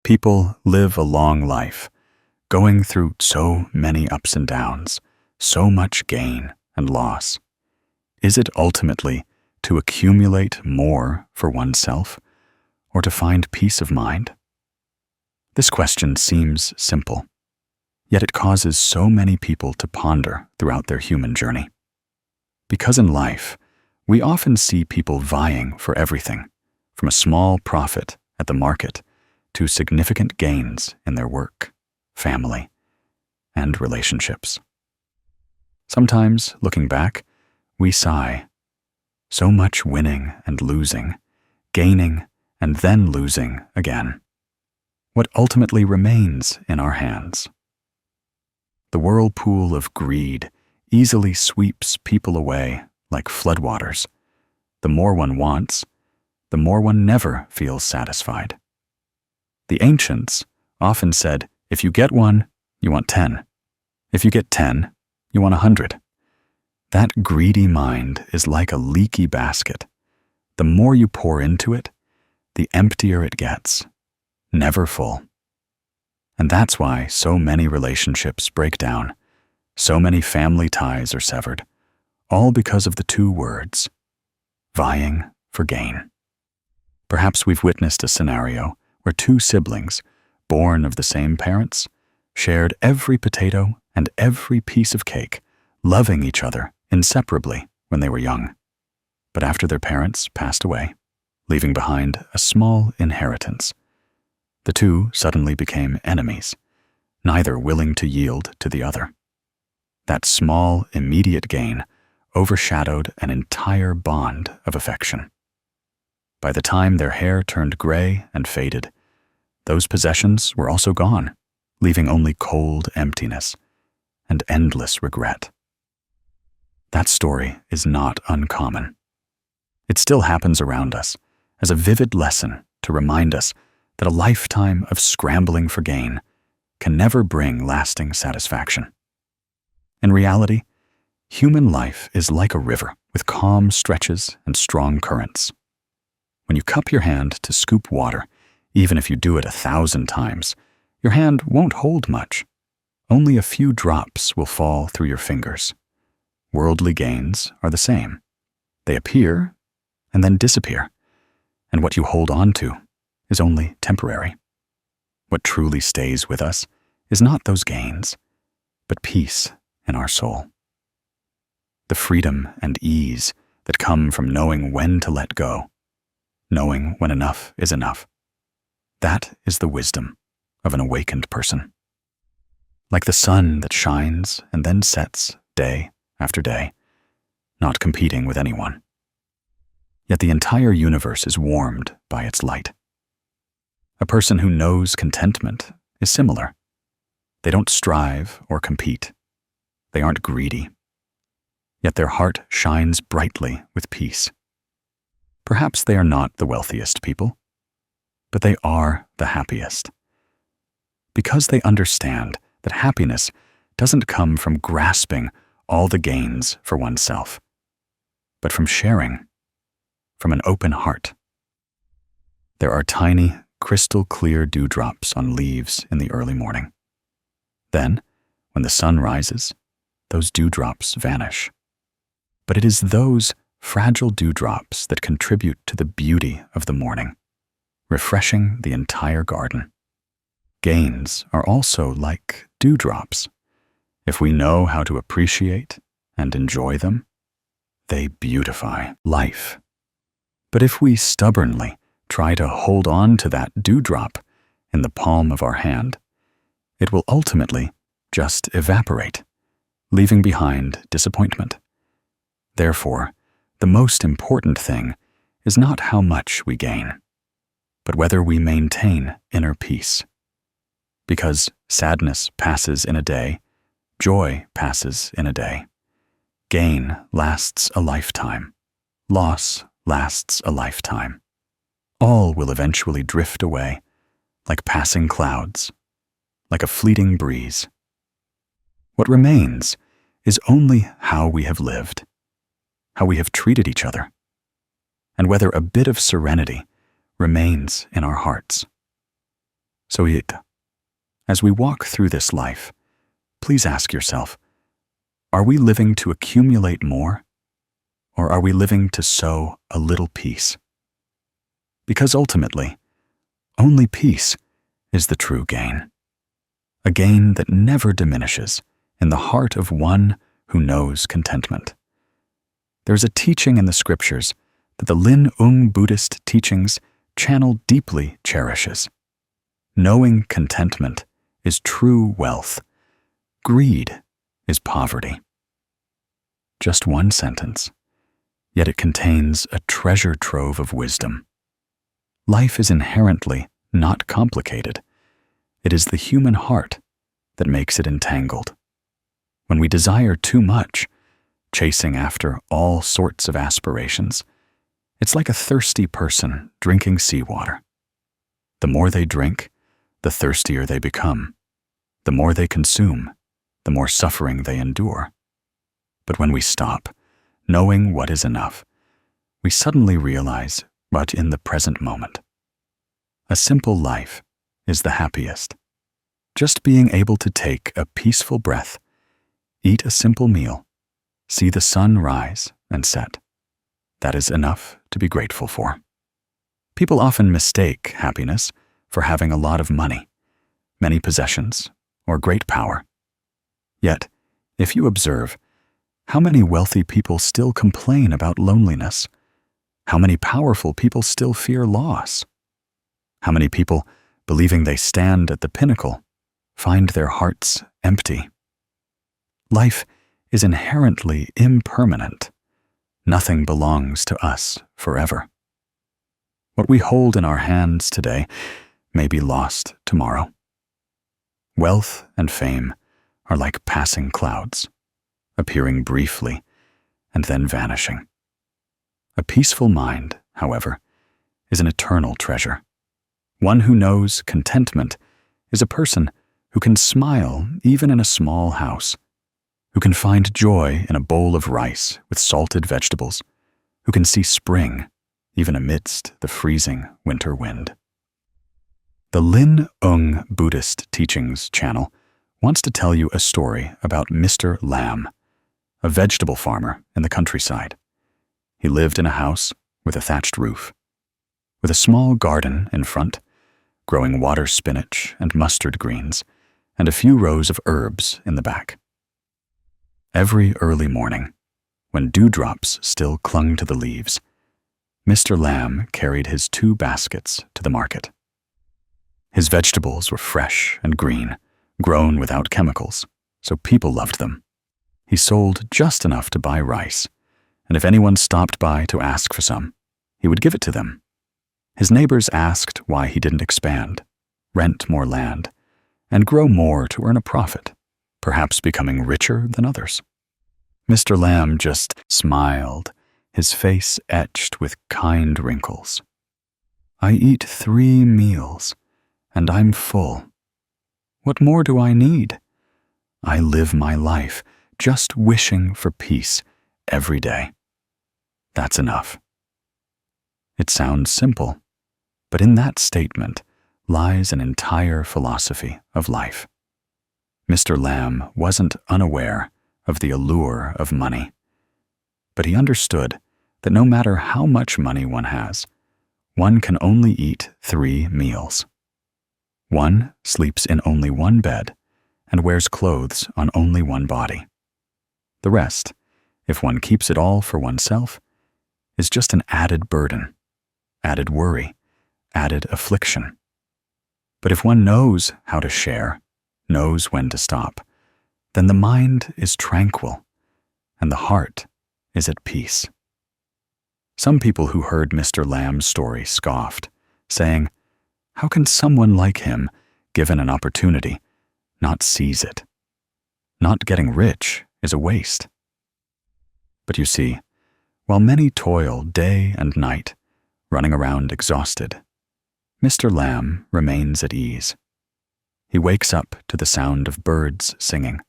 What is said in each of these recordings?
People live a long life, going through so many ups and downs, so much gain and loss. Is it ultimately to accumulate more for oneself, or to find peace of mind? This question seems simple, yet it causes so many people to ponder throughout their human journey. Because in life, we often see people vying for everything, from a small profit at the market to significant gains in their work, family, and relationships. Sometimes, looking back, we sigh. So much winning and losing, gaining and then losing again. What ultimately remains in our hands? The whirlpool of greed easily sweeps people away like floodwaters. The more one wants, the more one never feels satisfied. The ancients often said, if you get one, you want 10. If you get 10, you want 100. That greedy mind is like a leaky basket. The more you pour into it, the emptier it gets, never full. And that's why so many relationships break down, so many family ties are severed, all because of the two words, vying for gain. Perhaps we've witnessed a scenario where two siblings, born of the same parents, shared every potato and every piece of cake, loving each other inseparably when they were young. But after their parents passed away, leaving behind a small inheritance, the two suddenly became enemies, neither willing to yield to the other. That small, immediate gain overshadowed an entire bond of affection. By the time their hair turned gray and faded, those possessions were also gone, leaving only cold emptiness and endless regret. That story is not uncommon. It still happens around us as a vivid lesson to remind us that a lifetime of scrambling for gain can never bring lasting satisfaction. In reality, human life is like a river with calm stretches and strong currents. When you cup your hand to scoop water, even if you do it 1,000 times, your hand won't hold much. Only a few drops will fall through your fingers. Worldly gains are the same. They appear and then disappear, and what you hold on to is only temporary. What truly stays with us is not those gains, but peace in our soul. The freedom and ease that come from knowing when to let go, knowing when enough is enough. That is the wisdom of an awakened person. Like the sun that shines and then sets day after day, not competing with anyone. Yet the entire universe is warmed by its light. A person who knows contentment is similar. They don't strive or compete. They aren't greedy. Yet their heart shines brightly with peace. Perhaps they are not the wealthiest people, but they are the happiest. Because they understand that happiness doesn't come from grasping all the gains for oneself, but from sharing, from an open heart. There are tiny, crystal-clear dewdrops on leaves in the early morning. Then, when the sun rises, those dewdrops vanish. But it is those fragile dewdrops that contribute to the beauty of the morning, refreshing the entire garden. Gains are also like dewdrops. If we know how to appreciate and enjoy them, they beautify life. But if we stubbornly try to hold on to that dewdrop in the palm of our hand, it will ultimately just evaporate, leaving behind disappointment. Therefore, the most important thing is not how much we gain, but whether we maintain inner peace. Because sadness passes in a day, joy passes in a day. Gain lasts a lifetime. Loss lasts a lifetime. All will eventually drift away, like passing clouds, like a fleeting breeze. What remains is only how we have lived, how we have treated each other, and whether a bit of serenity remains in our hearts. So as we walk through this life, please ask yourself, are we living to accumulate more, or are we living to sow a little peace? Because ultimately, only peace is the true gain, a gain that never diminishes in the heart of one who knows contentment. There's a teaching in the scriptures that the Buddhist teachings channel deeply cherishes. Knowing contentment is true wealth. Greed is poverty. Just one sentence, yet it contains a treasure trove of wisdom. Life is inherently not complicated. It is the human heart that makes it entangled. When we desire too much, chasing after all sorts of aspirations, it's like a thirsty person drinking seawater. The more they drink, the thirstier they become. The more they consume, the more suffering they endure. But when we stop, knowing what is enough, we suddenly realize what in the present moment. A simple life is the happiest. Just being able to take a peaceful breath, eat a simple meal, see the sun rise and set. That is enough to be grateful for. People often mistake happiness for having a lot of money, many possessions, or great power. Yet, if you observe, how many wealthy people still complain about loneliness? How many powerful people still fear loss? How many people, believing they stand at the pinnacle, find their hearts empty? Life is inherently impermanent. Nothing belongs to us forever. What we hold in our hands today may be lost tomorrow. Wealth and fame are like passing clouds, appearing briefly and then vanishing. A peaceful mind, however, is an eternal treasure. One who knows contentment is a person who can smile even in a small house, who can find joy in a bowl of rice with salted vegetables, who can see spring even amidst the freezing winter wind. The Buddhist Teachings channel wants to tell you a story about Mr. Lamb, a vegetable farmer in the countryside. He lived in a house with a thatched roof, with a small garden in front, growing water spinach and mustard greens, and a few rows of herbs in the back. Every early morning, when dewdrops still clung to the leaves, Mr. Lamb carried his 2 baskets to the market. His vegetables were fresh and green, grown without chemicals, so people loved them. He sold just enough to buy rice, and if anyone stopped by to ask for some, he would give it to them. His neighbors asked why he didn't expand, rent more land, and grow more to earn a profit, perhaps becoming richer than others. Mr. Lamb just smiled, his face etched with kind wrinkles. I eat 3 meals, and I'm full. What more do I need? I live my life just wishing for peace every day. That's enough. It sounds simple, but in that statement lies an entire philosophy of life. Mr. Lamb wasn't unaware of the allure of money, but he understood that no matter how much money one has, one can only eat 3 meals. One sleeps in only one bed and wears clothes on only one body. The rest, if one keeps it all for oneself, is just an added burden, added worry, added affliction. But if one knows how to share, knows when to stop, then the mind is tranquil and the heart is at peace. Some people who heard Mr. Lamb's story scoffed, saying, "How can someone like him, given an opportunity, not seize it? Not getting rich is a waste." But you see, while many toil day and night, running around exhausted, Mr. Lamb remains at ease. He wakes up to the sound of birds singing,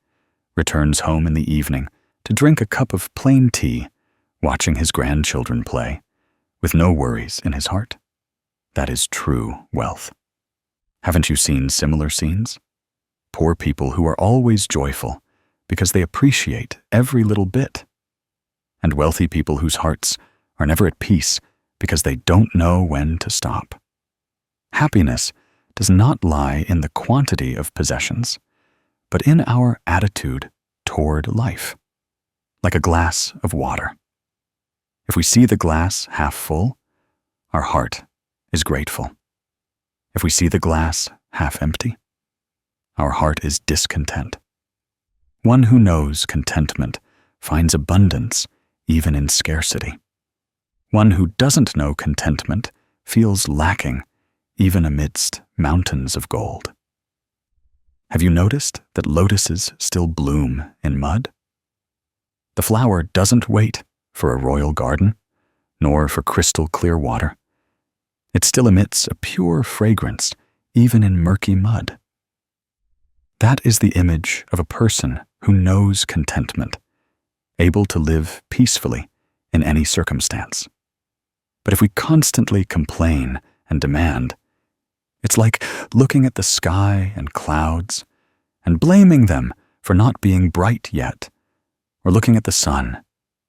returns home in the evening to drink a cup of plain tea, watching his grandchildren play, with no worries in his heart. That is true wealth. Haven't you seen similar scenes? Poor people who are always joyful because they appreciate every little bit, and wealthy people whose hearts are never at peace because they don't know when to stop. Happiness does not lie in the quantity of possessions, but in our attitude toward life, like a glass of water. If we see the glass half full, our heart is grateful. If we see the glass half empty, our heart is discontent. One who knows contentment finds abundance even in scarcity. One who doesn't know contentment feels lacking even amidst mountains of gold. Have you noticed that lotuses still bloom in mud? The flower doesn't wait for a royal garden, nor for crystal clear water. It still emits a pure fragrance even in murky mud. That is the image of a person who knows contentment, able to live peacefully in any circumstance. But if we constantly complain and demand, it's like looking at the sky and clouds and blaming them for not being bright yet, or looking at the sun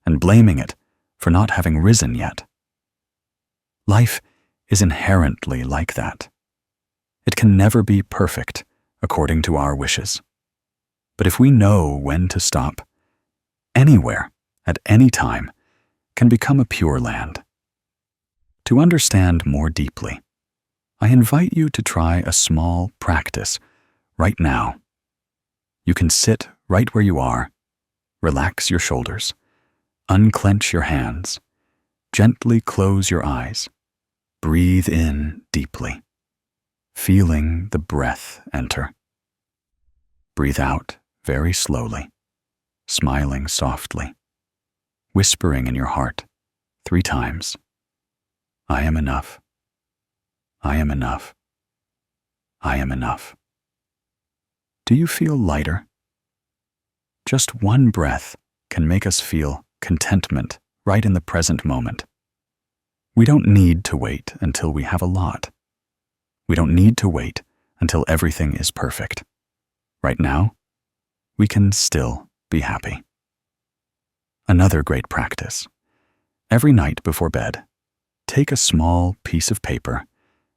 and blaming it for not having risen yet. Life is inherently like that. It can never be perfect according to our wishes. But if we know when to stop, anywhere, at any time, can become a pure land. To understand more deeply, I invite you to try a small practice right now. You can sit right where you are, relax your shoulders, unclench your hands, gently close your eyes, breathe in deeply, feeling the breath enter. Breathe out very slowly, smiling softly, whispering in your heart 3 times, I am enough. I am enough. I am enough. Do you feel lighter? Just one breath can make us feel contentment right in the present moment. We don't need to wait until we have a lot. We don't need to wait until everything is perfect. Right now, we can still be happy. Another great practice. Every night before bed, take a small piece of paper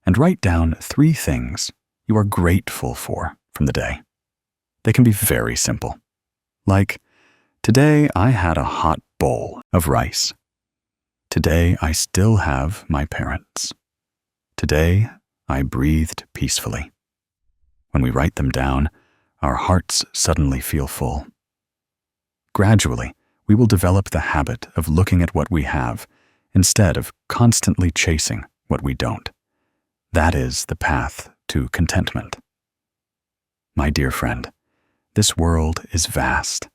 and write down 3 things you are grateful for from the day. They can be very simple, like, today I had a hot bowl of rice. Today I still have my parents. Today I breathed peacefully. When we write them down, our hearts suddenly feel full. Gradually, we will develop the habit of looking at what we have instead of constantly chasing what we don't. That is the path to contentment. My dear friend, this world is vast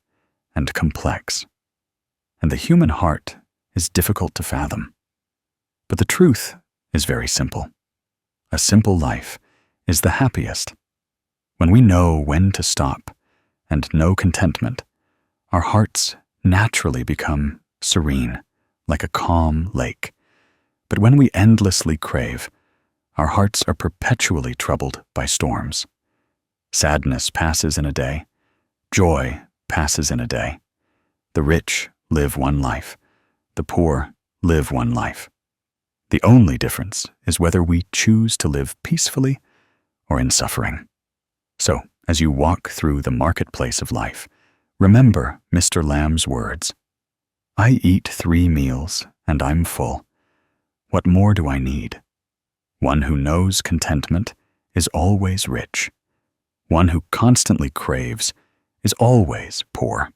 and complex, and the human heart is difficult to fathom. But the truth is very simple. A simple life is the happiest. When we know when to stop and know contentment, our hearts naturally become serene, like a calm lake. But when we endlessly crave, our hearts are perpetually troubled by storms. Sadness passes in a day. Joy passes in a day. The rich live one life. The poor live one life. The only difference is whether we choose to live peacefully or in suffering. So, as you walk through the marketplace of life, remember Mr. Lamb's words, I eat 3 meals and I'm full. What more do I need? One who knows contentment is always rich. One who constantly craves is always poor.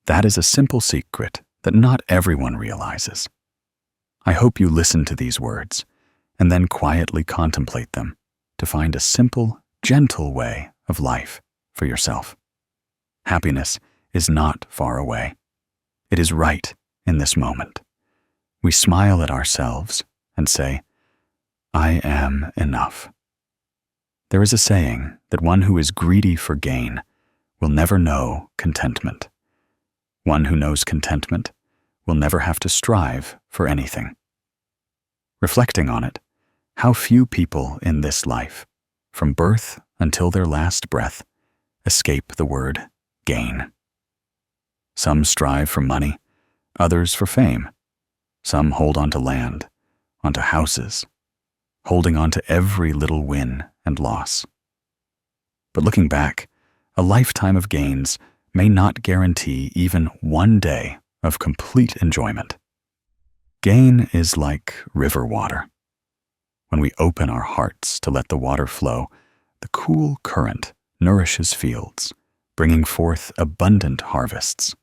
That is a simple secret that not everyone realizes. I hope you listen to these words and then quietly contemplate them to find a simple, gentle way of life for yourself. Happiness is not far away. It is right in this moment. We smile at ourselves and say, I am enough. There is a saying that one who is greedy for gain will never know contentment. One who knows contentment will never have to strive for anything. Reflecting on it, how few people in this life from birth until their last breath, escape the word gain. Some strive for money, others for fame. Some hold on to land, onto houses, holding on to every little win and loss. But looking back, a lifetime of gains may not guarantee even one day of complete enjoyment. Gain is like river water. When we open our hearts to let the water flow, the cool current nourishes fields, bringing forth abundant harvests.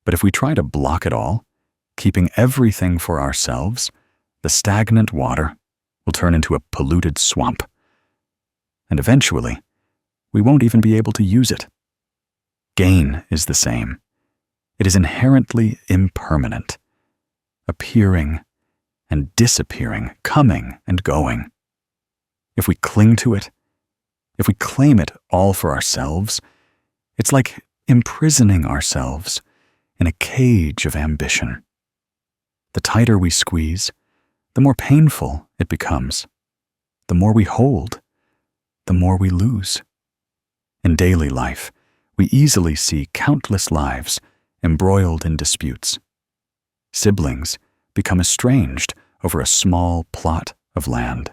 But if we try to block it all, keeping everything for ourselves, the stagnant water will turn into a polluted swamp. And eventually, we won't even be able to use it. Gain is the same. It is inherently impermanent, appearing and disappearing, coming and going. If we cling to it, if we claim it all for ourselves, it's like imprisoning ourselves in a cage of ambition. The tighter we squeeze, the more painful it becomes. The more we hold, the more we lose. In daily life, we easily see countless lives embroiled in disputes. Siblings become estranged over a small plot of land.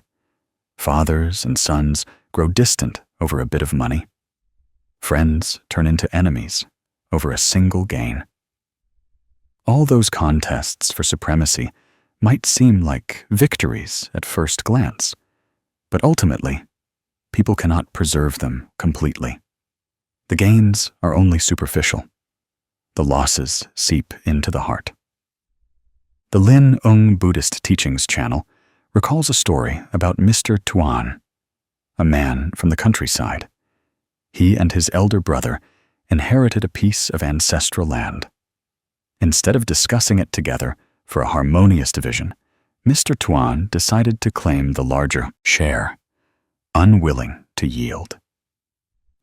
Fathers and sons grow distant over a bit of money. Friends turn into enemies over a single gain. All those contests for supremacy might seem like victories at first glance, but ultimately, people cannot preserve them completely. The gains are only superficial. The losses seep into the heart. The Zen Buddhist Teachings channel recalls a story about Mr. Tuan, a man from the countryside. He and his elder brother inherited a piece of ancestral land. Instead of discussing it together for a harmonious division, Mr. Tuan decided to claim the larger share, unwilling to yield.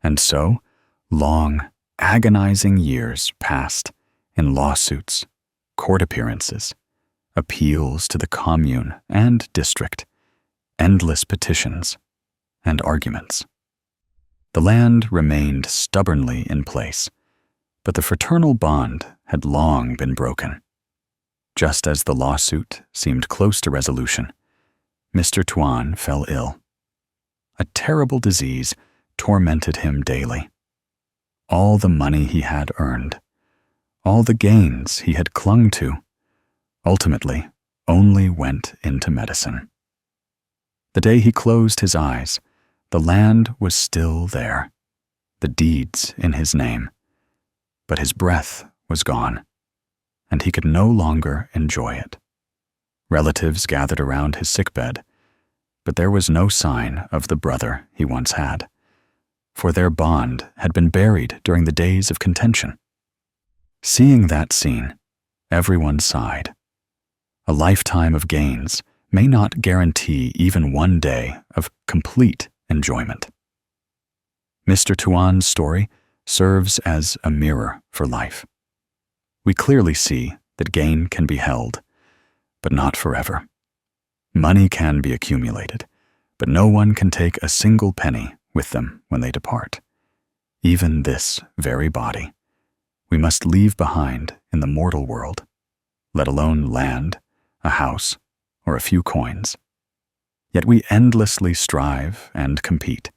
And so, long, agonizing years passed in lawsuits, court appearances, appeals to the commune and district, endless petitions, and arguments. The land remained stubbornly in place, but the fraternal bond had long been broken. Just as the lawsuit seemed close to resolution, Mr. Tuan fell ill. A terrible disease tormented him daily. All the money he had earned, all the gains he had clung to, ultimately only went into medicine. The day he closed his eyes, the land was still there, the deeds in his name, but his breath was gone, and he could no longer enjoy it. Relatives gathered around his sickbed, but there was no sign of the brother he once had, for their bond had been buried during the days of contention. Seeing that scene, everyone sighed. A lifetime of gains may not guarantee even one day of complete enjoyment. Mr. Tuan's story serves as a mirror for life. We clearly see that gain can be held, but not forever. Money can be accumulated, but no one can take a single penny with them when they depart. Even this very body we must leave behind in the mortal world, let alone land, a house, or a few coins. Yet we endlessly strive and compete,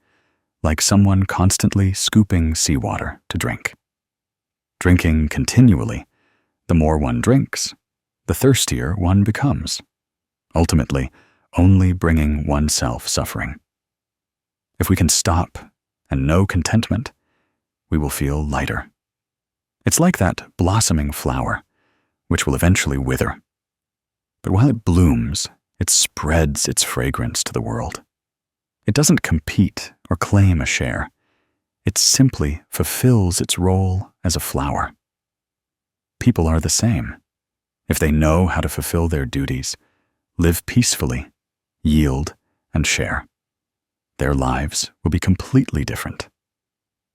like someone constantly scooping seawater to drink. Drinking continually, the more one drinks, the thirstier one becomes, ultimately only bringing oneself suffering. If we can stop and know contentment, we will feel lighter. It's like that blossoming flower, which will eventually wither. But while it blooms, it spreads its fragrance to the world. It doesn't compete or claim a share. It simply fulfills its role as a flower. People are the same. If they know how to fulfill their duties, live peacefully, yield, and share, their lives will be completely different.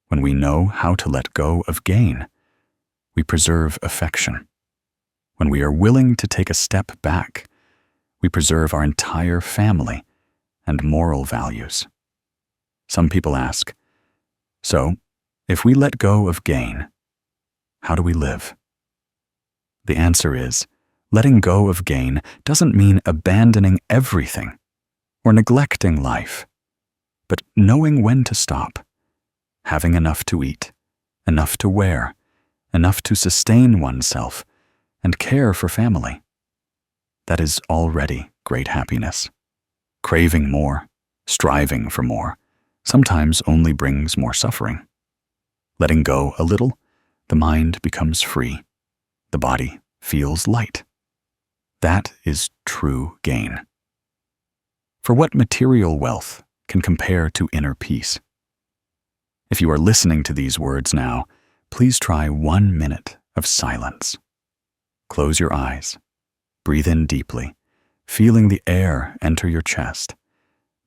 When we know how to let go of gain, we preserve affection. When we are willing to take a step back, we preserve our entire family and moral values. Some people ask, so, if we let go of gain, how do we live? The answer is, letting go of gain doesn't mean abandoning everything or neglecting life, but knowing when to stop, having enough to eat, enough to wear, enough to sustain oneself, and care for family. That is already great happiness. Craving more, striving for more, sometimes only brings more suffering. Letting go a little, the mind becomes free. The body feels light. That is true gain. For what material wealth can compare to inner peace? If you are listening to these words now, please try 1 minute of silence. Close your eyes. Breathe in deeply, feeling the air enter your chest.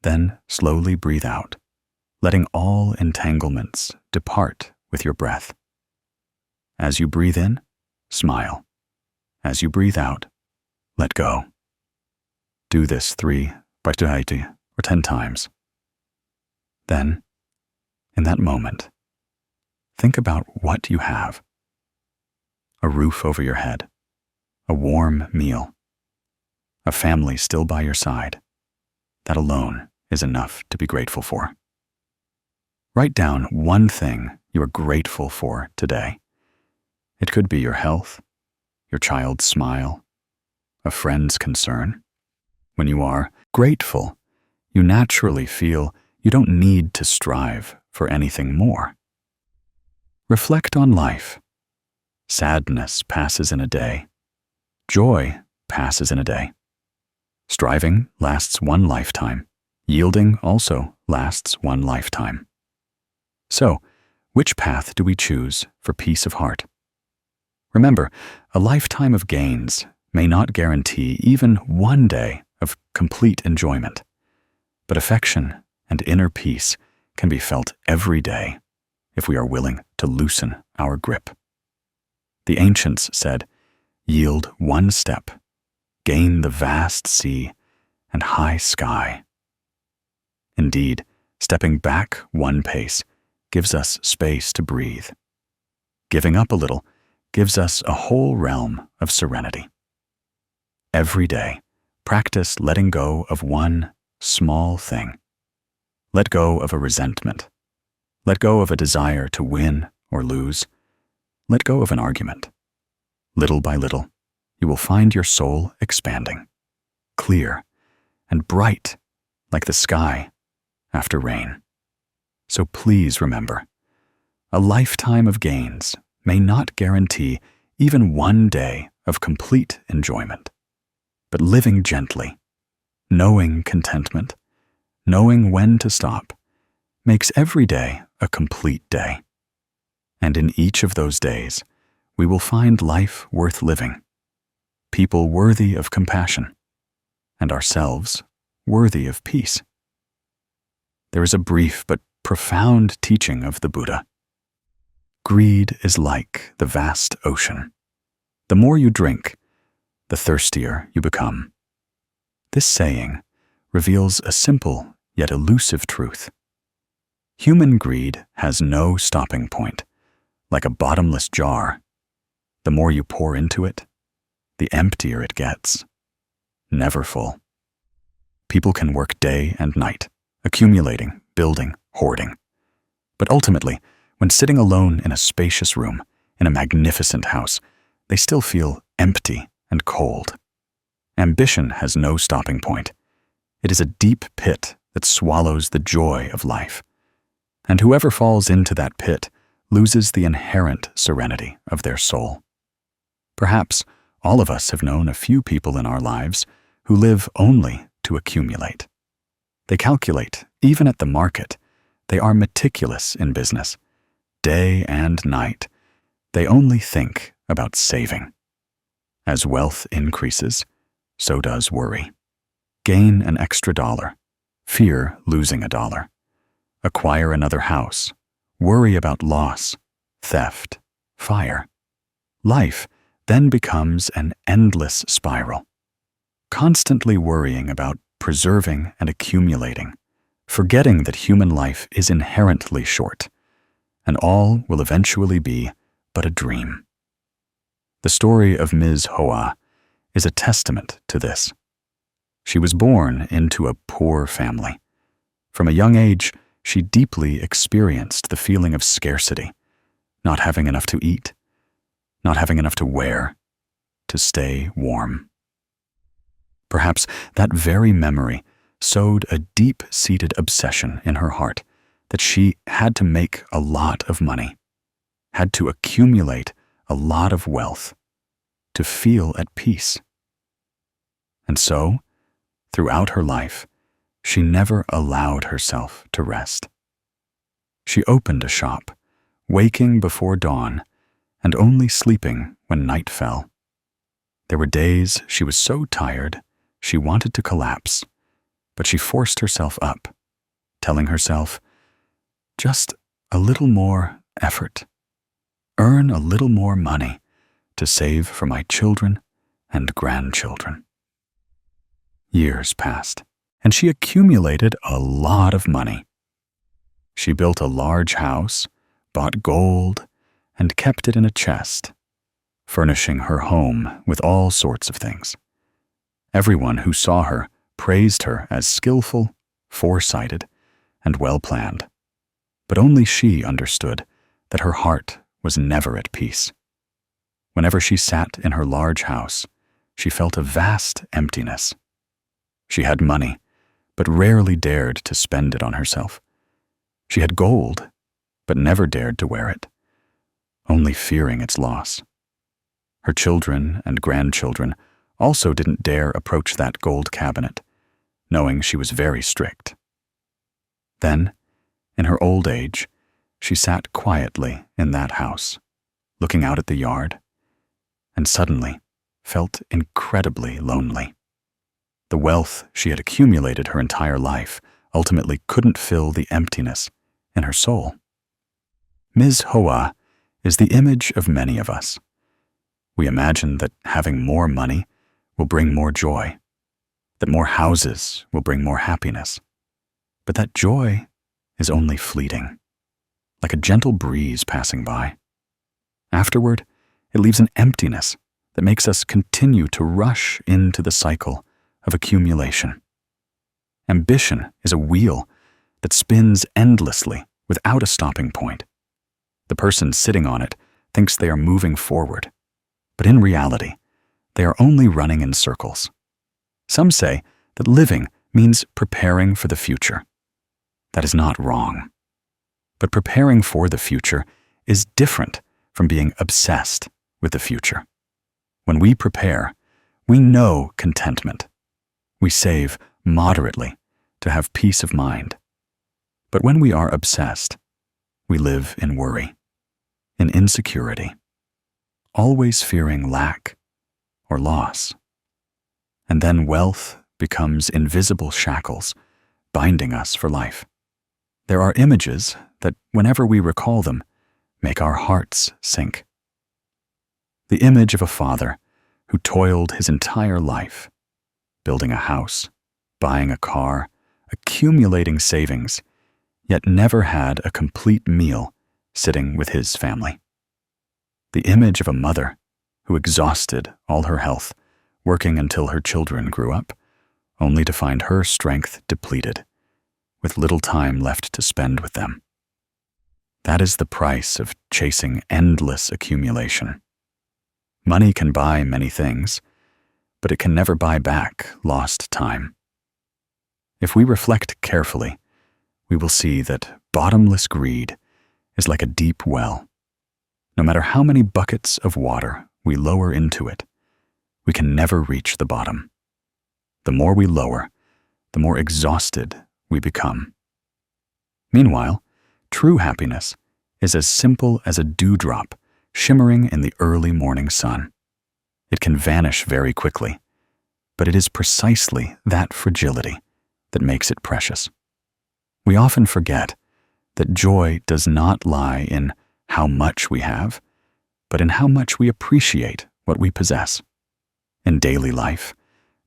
Then slowly breathe out, letting all entanglements depart with your breath. As you breathe in, smile. As you breathe out, let go. Do this 3, or 10 times. Then, in that moment, think about what you have. A roof over your head, a warm meal, a family still by your side. That alone is enough to be grateful for. Write down one thing you are grateful for today. It could be your health, your child's smile, a friend's concern. When you are grateful, you naturally feel you don't need to strive for anything more. Reflect on life. Sadness passes in a day. Joy passes in a day. Striving lasts 1 lifetime. Yielding also lasts 1 lifetime. So, which path do we choose for peace of heart? Remember, a lifetime of gains may not guarantee even 1 day of complete enjoyment, but affection and inner peace can be felt every day if we are willing to loosen our grip. The ancients said, yield 1 step, gain the vast sea and high sky. Indeed, stepping back 1 pace gives us space to breathe. Giving up a little gives us a whole realm of serenity. Every day, practice letting go of 1 small thing. Let go of a resentment. Let go of a desire to win or lose. Let go of an argument. Little by little, you will find your soul expanding, clear and bright like the sky after rain. So please remember, a lifetime of gains may not guarantee even 1 day of complete enjoyment, but living gently, knowing contentment, knowing when to stop, makes every day a complete day. And in each of those days, we will find life worth living, people worthy of compassion, and ourselves worthy of peace. There is a brief but profound teaching of the Buddha. Greed is like the vast ocean. The more you drink, the thirstier you become. This saying reveals a simple yet elusive truth. Human greed has no stopping point. Like a bottomless jar, the more you pour into it, the emptier it gets. Never full. People can work day and night, accumulating, building, hoarding. But ultimately, when sitting alone in a spacious room, in a magnificent house, they still feel empty and cold. Ambition has no stopping point. It is a deep pit that swallows the joy of life. And whoever falls into that pit loses the inherent serenity of their soul. Perhaps all of us have known a few people in our lives who live only to accumulate. They calculate, even at the market. They are meticulous in business. Day and night, they only think about saving. As wealth increases, so does worry. Gain an extra $1, fear losing $1. Acquire another house, worry about loss, theft, fire. Life then becomes an endless spiral, constantly worrying about preserving and accumulating, forgetting that human life is inherently short, and all will eventually be but a dream. The story of Ms. Hoa is a testament to this. She was born into a poor family. From a young age, she deeply experienced the feeling of scarcity, not having enough to eat, not having enough to wear, to stay warm. Perhaps that very memory sowed a deep-seated obsession in her heart that she had to make a lot of money, had to accumulate a lot of wealth, to feel at peace. And so, throughout her life, she never allowed herself to rest. She opened a shop, waking before dawn and only sleeping when night fell. There were days she was so tired she wanted to collapse, but she forced herself up, telling herself, just a little more effort, earn a little more money to save for my children and grandchildren. Years passed, and she accumulated a lot of money. She built a large house, bought gold, and kept it in a chest, furnishing her home with all sorts of things. Everyone who saw her praised her as skillful, foresighted, and well-planned, but only she understood that her heart was never at peace. Whenever she sat in her large house, she felt a vast emptiness. She had money, but rarely dared to spend it on herself. She had gold, but never dared to wear it, only fearing its loss. Her children and grandchildren also didn't dare approach that gold cabinet, knowing she was very strict. Then, in her old age, she sat quietly in that house, looking out at the yard, and suddenly felt incredibly lonely. The wealth she had accumulated her entire life ultimately couldn't fill the emptiness in her soul. Ms. Hoa is the image of many of us. We imagine that having more money will bring more joy, that more houses will bring more happiness. But that joy is only fleeting, like a gentle breeze passing by. Afterward, it leaves an emptiness that makes us continue to rush into the cycle of accumulation. Ambition is a wheel that spins endlessly without a stopping point. The person sitting on it thinks they are moving forward, but in reality, they are only running in circles. Some say that living means preparing for the future. That is not wrong. But preparing for the future is different from being obsessed with the future. When we prepare, we know contentment. We save moderately to have peace of mind. But when we are obsessed, we live in worry, in insecurity, always fearing lack or loss. And then wealth becomes invisible shackles, binding us for life. There are images that, whenever we recall them, make our hearts sink. The image of a father who toiled his entire life, building a house, buying a car, accumulating savings, yet never had a complete meal sitting with his family. The image of a mother who exhausted all her health, working until her children grew up, only to find her strength depleted, with little time left to spend with them. That is the price of chasing endless accumulation. Money can buy many things, but it can never buy back lost time. If we reflect carefully, we will see that bottomless greed is like a deep well. No matter how many buckets of water we lower into it, we can never reach the bottom. The more we lower, the more exhausted we become. Meanwhile, true happiness is as simple as a dewdrop shimmering in the early morning sun. It can vanish very quickly, but it is precisely that fragility that makes it precious. We often forget that joy does not lie in how much we have, but in how much we appreciate what we possess. In daily life,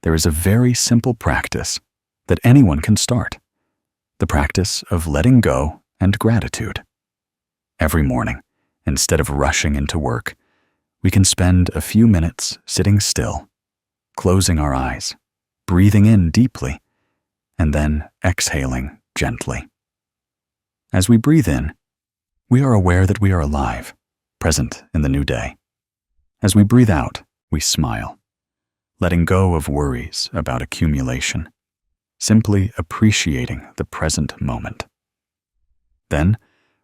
there is a very simple practice that anyone can start. the practice of letting go and gratitude. Every morning, instead of rushing into work, we can spend a few minutes sitting still, closing our eyes, breathing in deeply, and then exhaling gently. As we breathe in, we are aware that we are alive, present in the new day. As we breathe out, we smile, letting go of worries about accumulation, simply appreciating the present moment. Then,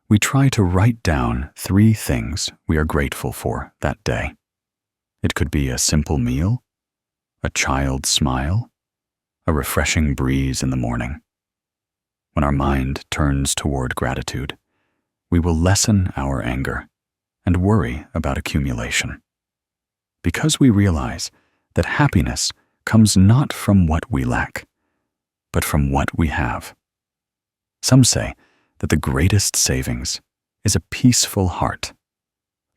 we try to write down 3 things we are grateful for that day. It could be a simple meal, a child's smile, a refreshing breeze in the morning. When our mind turns toward gratitude, we will lessen our anger and worry about accumulation. Because we realize that happiness comes not from what we lack, but from what we have. Some say that the greatest savings is a peaceful heart.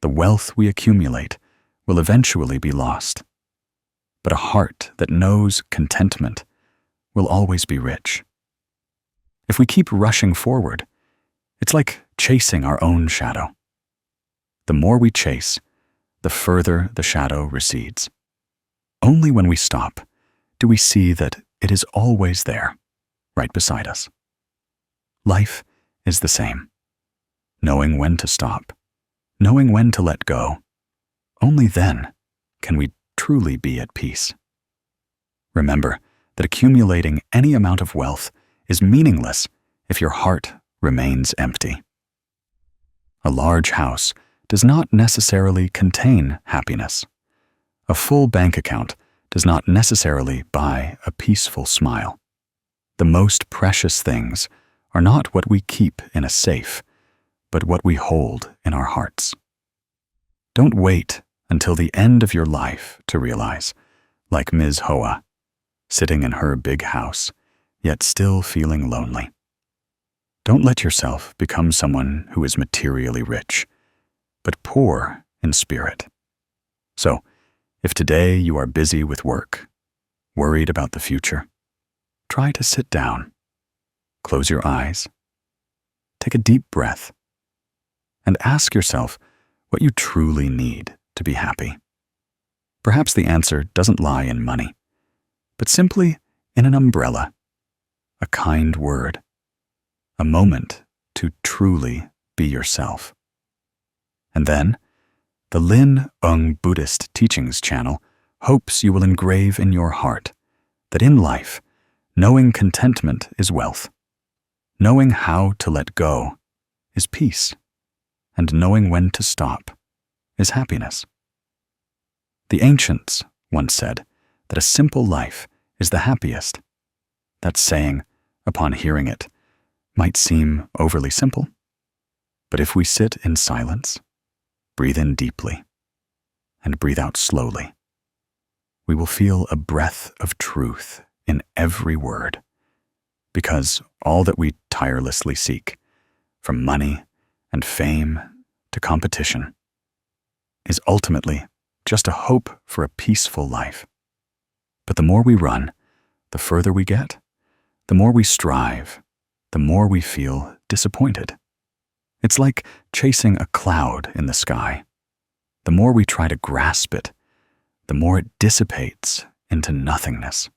The wealth we accumulate will eventually be lost, but a heart that knows contentment will always be rich. If we keep rushing forward, it's like chasing our own shadow. The more we chase, the further the shadow recedes. Only when we stop do we see that it is always there, right beside us. Life is the same. Knowing when to stop, knowing when to let go, only then can we truly be at peace. Remember that accumulating any amount of wealth is meaningless if your heart remains empty. A large house does not necessarily contain happiness. A full bank account does not necessarily buy a peaceful smile. The most precious things are not what we keep in a safe, but what we hold in our hearts. Don't wait until the end of your life to realize, like Ms. Hoa, sitting in her big house, yet still feeling lonely. Don't let yourself become someone who is materially rich, but poor in spirit. So, if today you are busy with work, worried about the future, try to sit down, close your eyes, take a deep breath, and ask yourself what you truly need to be happy. Perhaps the answer doesn't lie in money, but simply in an umbrella, a kind word, a moment to truly be yourself. And then, the Zen Buddhist Teachings channel hopes you will engrave in your heart that in life, knowing contentment is wealth, knowing how to let go is peace, and knowing when to stop is happiness. The ancients once said that a simple life is the happiest. That saying, upon hearing it, might seem overly simple, but if we sit in silence, breathe in deeply, and breathe out slowly, we will feel a breath of truth in every word, because all that we tirelessly seek, from money and fame to competition, is ultimately just a hope for a peaceful life. But the more we run, the further we get, the more we strive, the more we feel disappointed. It's like chasing a cloud in the sky. The more we try to grasp it, the more it dissipates into nothingness.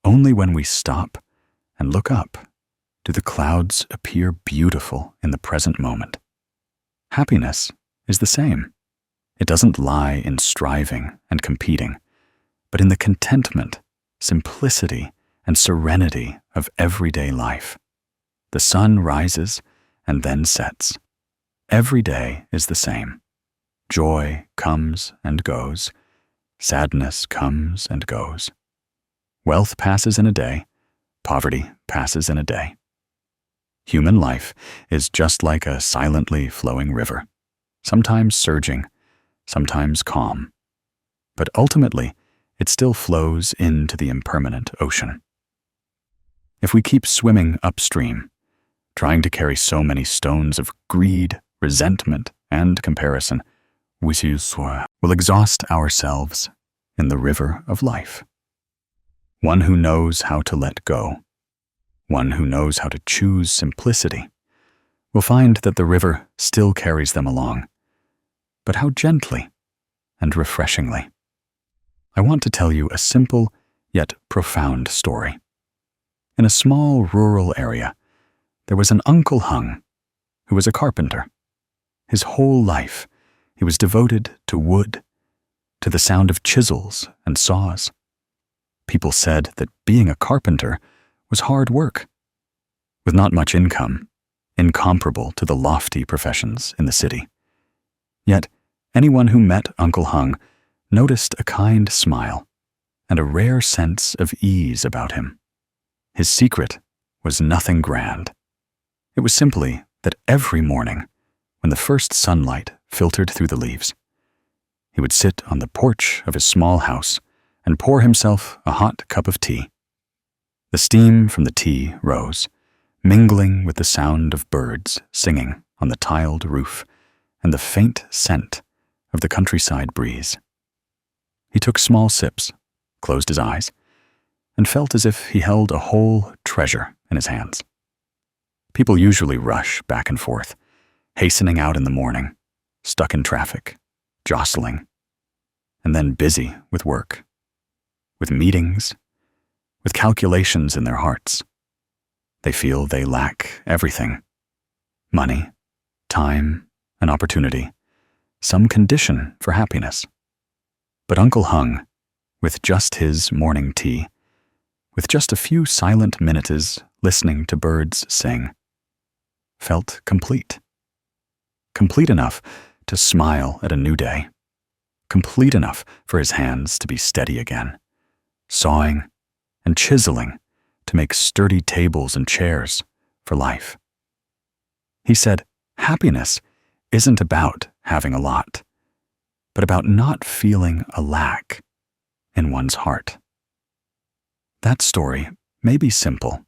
Only when we stop and look up do the clouds appear beautiful in the present moment. Happiness is the same. It doesn't lie in striving and competing, but in the contentment, simplicity, and serenity of everyday life. The sun rises and then sets. Every day is the same. Joy comes and goes. Sadness comes and goes. Wealth passes in a day. Poverty passes in a day. Human life is just like a silently flowing river, sometimes surging, sometimes calm, but ultimately it still flows into the impermanent ocean. If we keep swimming upstream, trying to carry so many stones of greed, resentment, and comparison, we will exhaust ourselves in the river of life. One who knows how to let go one who knows how to choose simplicity, will find that the river still carries them along, but how gently and refreshingly. I want to tell you a simple yet profound story. In a small rural area, there was an Uncle Hung who was a carpenter. His whole life, he was devoted to wood, to the sound of chisels and saws. People said that being a carpenter was hard work, with not much income, incomparable to the lofty professions in the city. Yet, anyone who met Uncle Hung noticed a kind smile and a rare sense of ease about him. His secret was nothing grand. It was simply that every morning, when the first sunlight filtered through the leaves, he would sit on the porch of his small house and pour himself a hot cup of tea. The steam from the tea rose, mingling with the sound of birds singing on the tiled roof and the faint scent of the countryside breeze. He took small sips, closed his eyes, and felt as if he held a whole treasure in his hands. People usually rush back and forth, hastening out in the morning, stuck in traffic, jostling, and then busy with work, with meetings, with calculations in their hearts. They feel they lack everything: money, time, and opportunity, some condition for happiness. But Uncle Hung, with just his morning tea, with just a few silent minutes listening to birds sing, felt complete. Complete enough to smile at a new day. Complete enough for his hands to be steady again, sawing and chiseling to make sturdy tables and chairs for life. He said, happiness isn't about having a lot, but about not feeling a lack in one's heart. That story may be simple,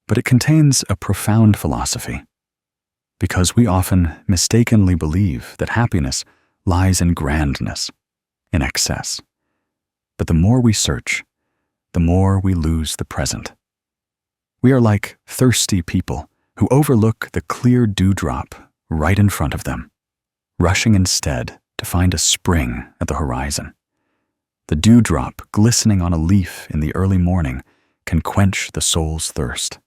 but it contains a profound philosophy, because we often mistakenly believe that happiness lies in grandness, in excess. But the more we search, the more we lose the present. We are like thirsty people who overlook the clear dewdrop right in front of them, rushing instead to find a spring at the horizon. The dewdrop glistening on a leaf in the early morning can quench the soul's thirst.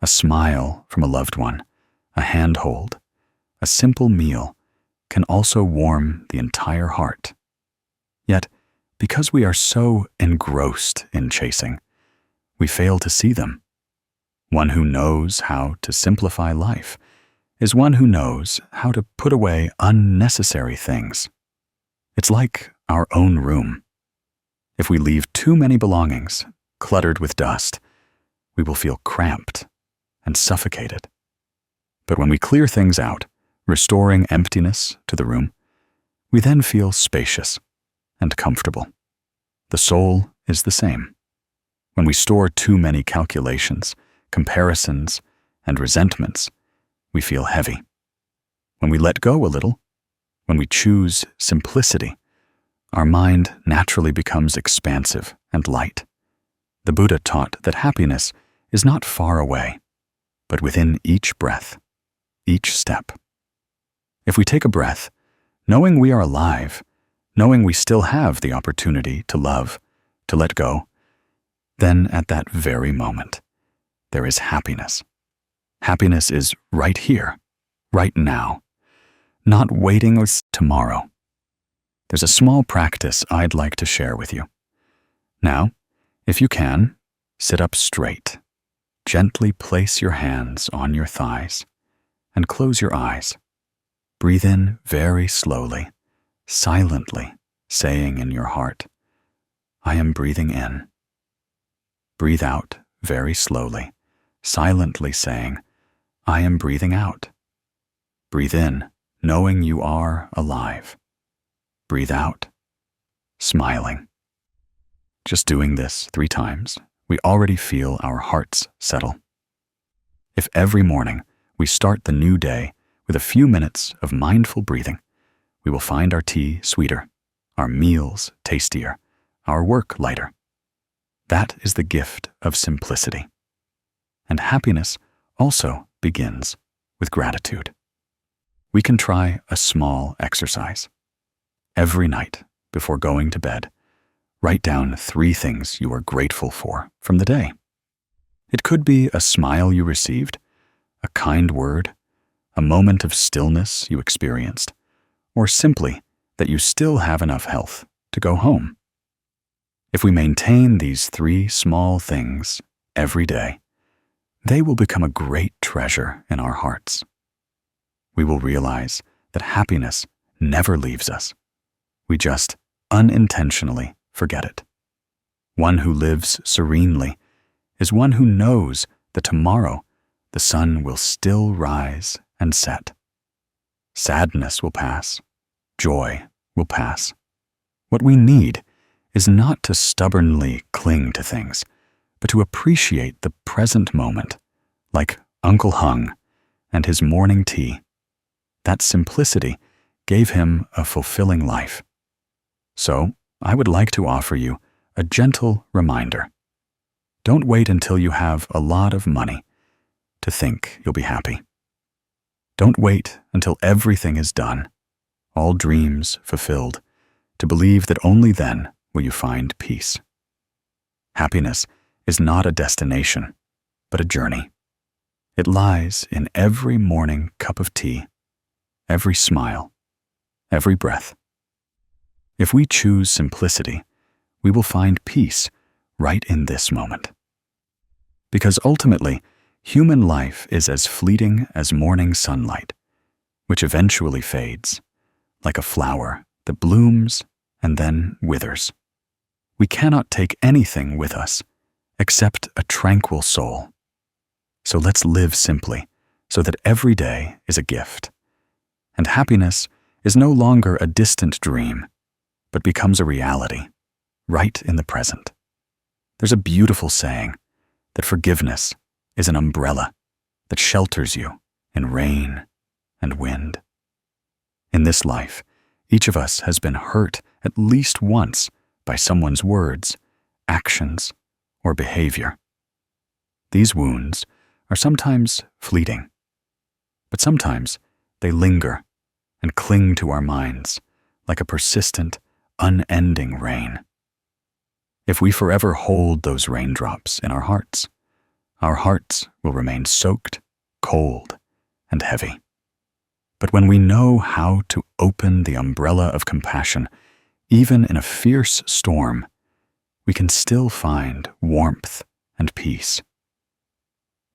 A smile from a loved one, a handhold, a simple meal can also warm the entire heart. Yet, because we are so engrossed in chasing, we fail to see them. One who knows how to simplify life is one who knows how to put away unnecessary things. It's like our own room. If we leave too many belongings cluttered with dust, we will feel cramped and suffocated. But when we clear things out, restoring emptiness to the room, we then feel spacious and comfortable. The soul is the same. When we store too many calculations, comparisons, and resentments, we feel heavy. When we let go a little, when we choose simplicity, our mind naturally becomes expansive and light. The Buddha taught that happiness is not far away, but within each breath, each step. If we take a breath, knowing we are alive, knowing we still have the opportunity to love, to let go, then at that very moment, there is happiness. Happiness is right here, right now, not waiting or tomorrow. There's a small practice I'd like to share with you. Now, if you can, sit up straight. Gently place your hands on your thighs and close your eyes. Breathe in very slowly, silently, saying in your heart, I am breathing in. Breathe out very slowly, silently saying, I am breathing out. Breathe in, knowing you are alive. Breathe out, smiling. Just doing this 3 times, we already feel our hearts settle. If every morning we start the new day with a few minutes of mindful breathing, we will find our tea sweeter, our meals tastier, our work lighter. That is the gift of simplicity. And happiness also begins with gratitude. We can try a small exercise. Every night, before going to bed, write down 3 things you are grateful for from the day. It could be a smile you received, a kind word, a moment of stillness you experienced, or simply that you still have enough health to go home. If we maintain these 3 small things every day, they will become a great treasure in our hearts. We will realize that happiness never leaves us. We just unintentionally forget it. One who lives serenely is one who knows that tomorrow the sun will still rise and set. Sadness will pass. Joy will pass. What we need is not to stubbornly cling to things, but to appreciate the present moment, like Uncle Hung and his morning tea. That simplicity gave him a fulfilling life. So, I would like to offer you a gentle reminder. Don't wait until you have a lot of money to think you'll be happy. Don't wait until everything is done, all dreams fulfilled, to believe that only then will you find peace. Happiness is not a destination, but a journey. It lies in every morning cup of tea, every smile, every breath. If we choose simplicity, we will find peace right in this moment. Because ultimately, human life is as fleeting as morning sunlight, which eventually fades, like a flower that blooms and then withers. We cannot take anything with us except a tranquil soul. So let's live simply, so that every day is a gift. And happiness is no longer a distant dream, but becomes a reality, right in the present. There's a beautiful saying that forgiveness is an umbrella that shelters you in rain and wind. In this life, each of us has been hurt at least once by someone's words, actions, or behavior. These wounds are sometimes fleeting, but sometimes they linger and cling to our minds like a persistent, unending rain. If we forever hold those raindrops in our hearts will remain soaked, cold, and heavy. But when we know how to open the umbrella of compassion, even in a fierce storm, we can still find warmth and peace.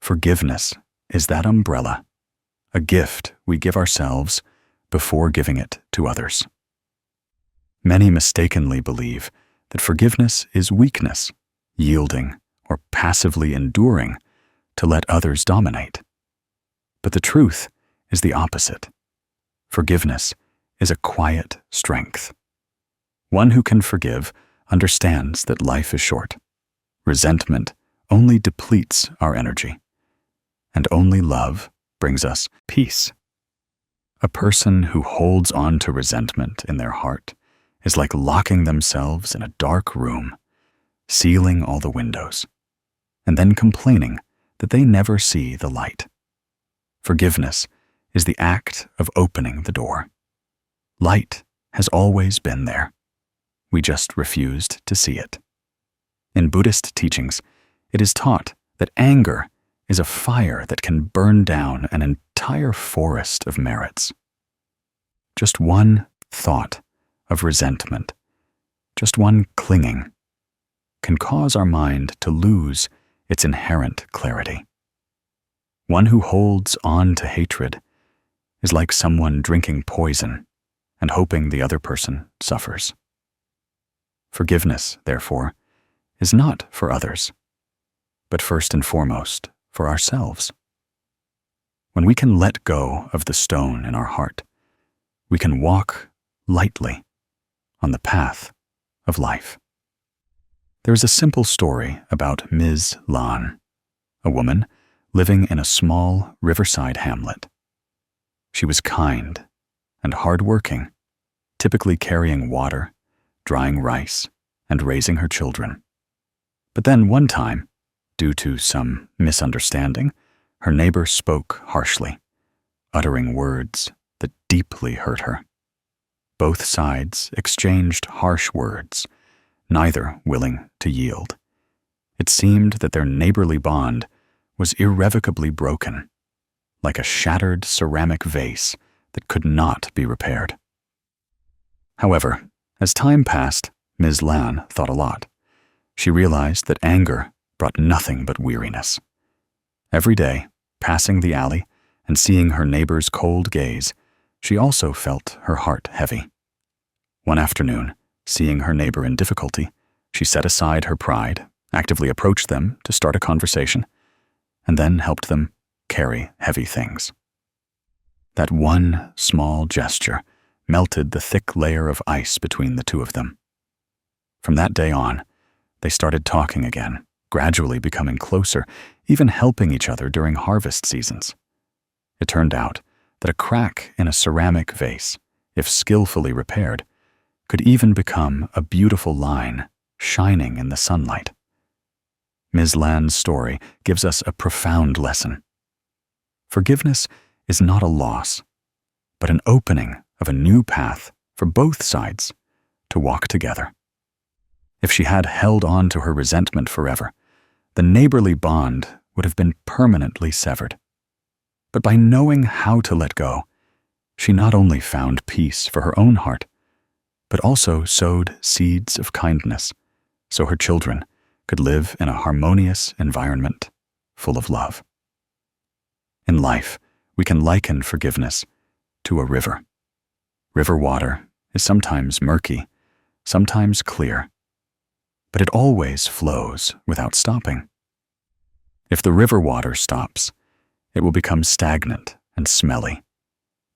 Forgiveness is that umbrella, a gift we give ourselves before giving it to others. Many mistakenly believe that forgiveness is weakness, yielding, or passively enduring to let others dominate. But the truth is the opposite. Forgiveness is a quiet strength. One who can forgive understands that life is short. Resentment only depletes our energy, and only love brings us peace. A person who holds on to resentment in their heart is like locking themselves in a dark room, sealing all the windows, and then complaining that they never see the light. Forgiveness is the act of opening the door. Light has always been there. We just refused to see it. In Buddhist teachings, it is taught that anger is a fire that can burn down an entire forest of merits. Just one thought of resentment, just one clinging, can cause our mind to lose its inherent clarity. One who holds on to hatred is like someone drinking poison and hoping the other person suffers. Forgiveness, therefore, is not for others, but first and foremost for ourselves. When we can let go of the stone in our heart, we can walk lightly on the path of life. There is a simple story about Ms. Lan, a woman living in a small riverside hamlet. She was kind and hardworking, typically carrying water, drying rice, and raising her children. But then one time, Due to some misunderstanding, her neighbor spoke harshly, uttering words that deeply hurt her. Both sides exchanged harsh words, neither willing to yield. It seemed that their neighborly bond was irrevocably broken, like a shattered ceramic vase that could not be repaired. However, as time passed, Ms. Lan thought a lot. She realized that anger brought nothing but weariness. Every day, passing the alley and seeing her neighbor's cold gaze, she also felt her heart heavy. One afternoon, seeing her neighbor in difficulty, she set aside her pride, actively approached them to start a conversation, and then helped them carry heavy things. That one small gesture melted the thick layer of ice between the two of them. From that day on, they started talking again, gradually becoming closer, even helping each other during harvest seasons. It turned out that a crack in a ceramic vase, if skillfully repaired, could even become a beautiful line shining in the sunlight. Ms. Lan's story gives us a profound lesson. Forgiveness is not a loss, but an opening of a new path for both sides to walk together. If she had held on to her resentment forever, the neighborly bond would have been permanently severed. But by knowing how to let go, she not only found peace for her own heart, but also sowed seeds of kindness so her children could live in a harmonious environment full of love. In life, we can liken forgiveness to a river. River water is sometimes murky, sometimes clear, but it always flows without stopping. If the river water stops, it will become stagnant and smelly,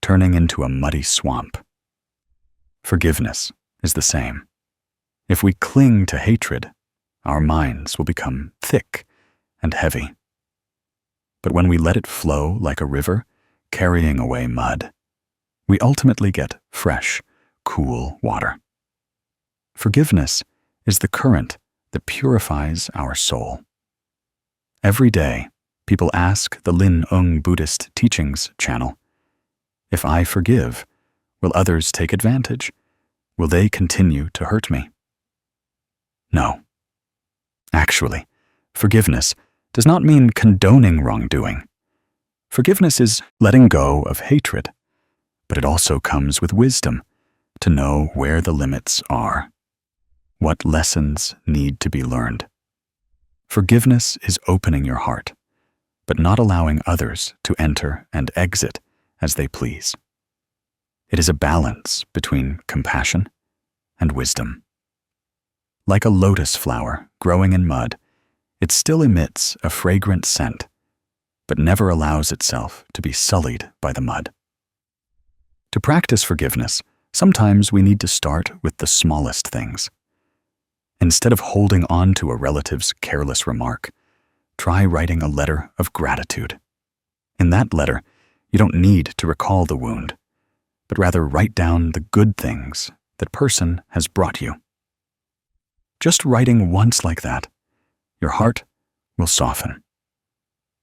turning into a muddy swamp. Forgiveness is the same. If we cling to hatred, our minds will become thick and heavy. But when we let it flow like a river, carrying away mud, we ultimately get fresh, cool water. Forgiveness is the current that purifies our soul. Every day, people ask the Zen Buddhist Teachings channel, "If I forgive, will others take advantage? Will they continue to hurt me?" No. Actually, forgiveness does not mean condoning wrongdoing. Forgiveness is letting go of hatred, but it also comes with wisdom to know where the limits are, what lessons need to be learned. Forgiveness is opening your heart, but not allowing others to enter and exit as they please. It is a balance between compassion and wisdom. Like a lotus flower growing in mud, it still emits a fragrant scent, but never allows itself to be sullied by the mud. To practice forgiveness, sometimes we need to start with the smallest things. Instead of holding on to a relative's careless remark, try writing a letter of gratitude. In that letter, you don't need to recall the wound, but rather write down the good things that person has brought you. Just writing once like that, your heart will soften.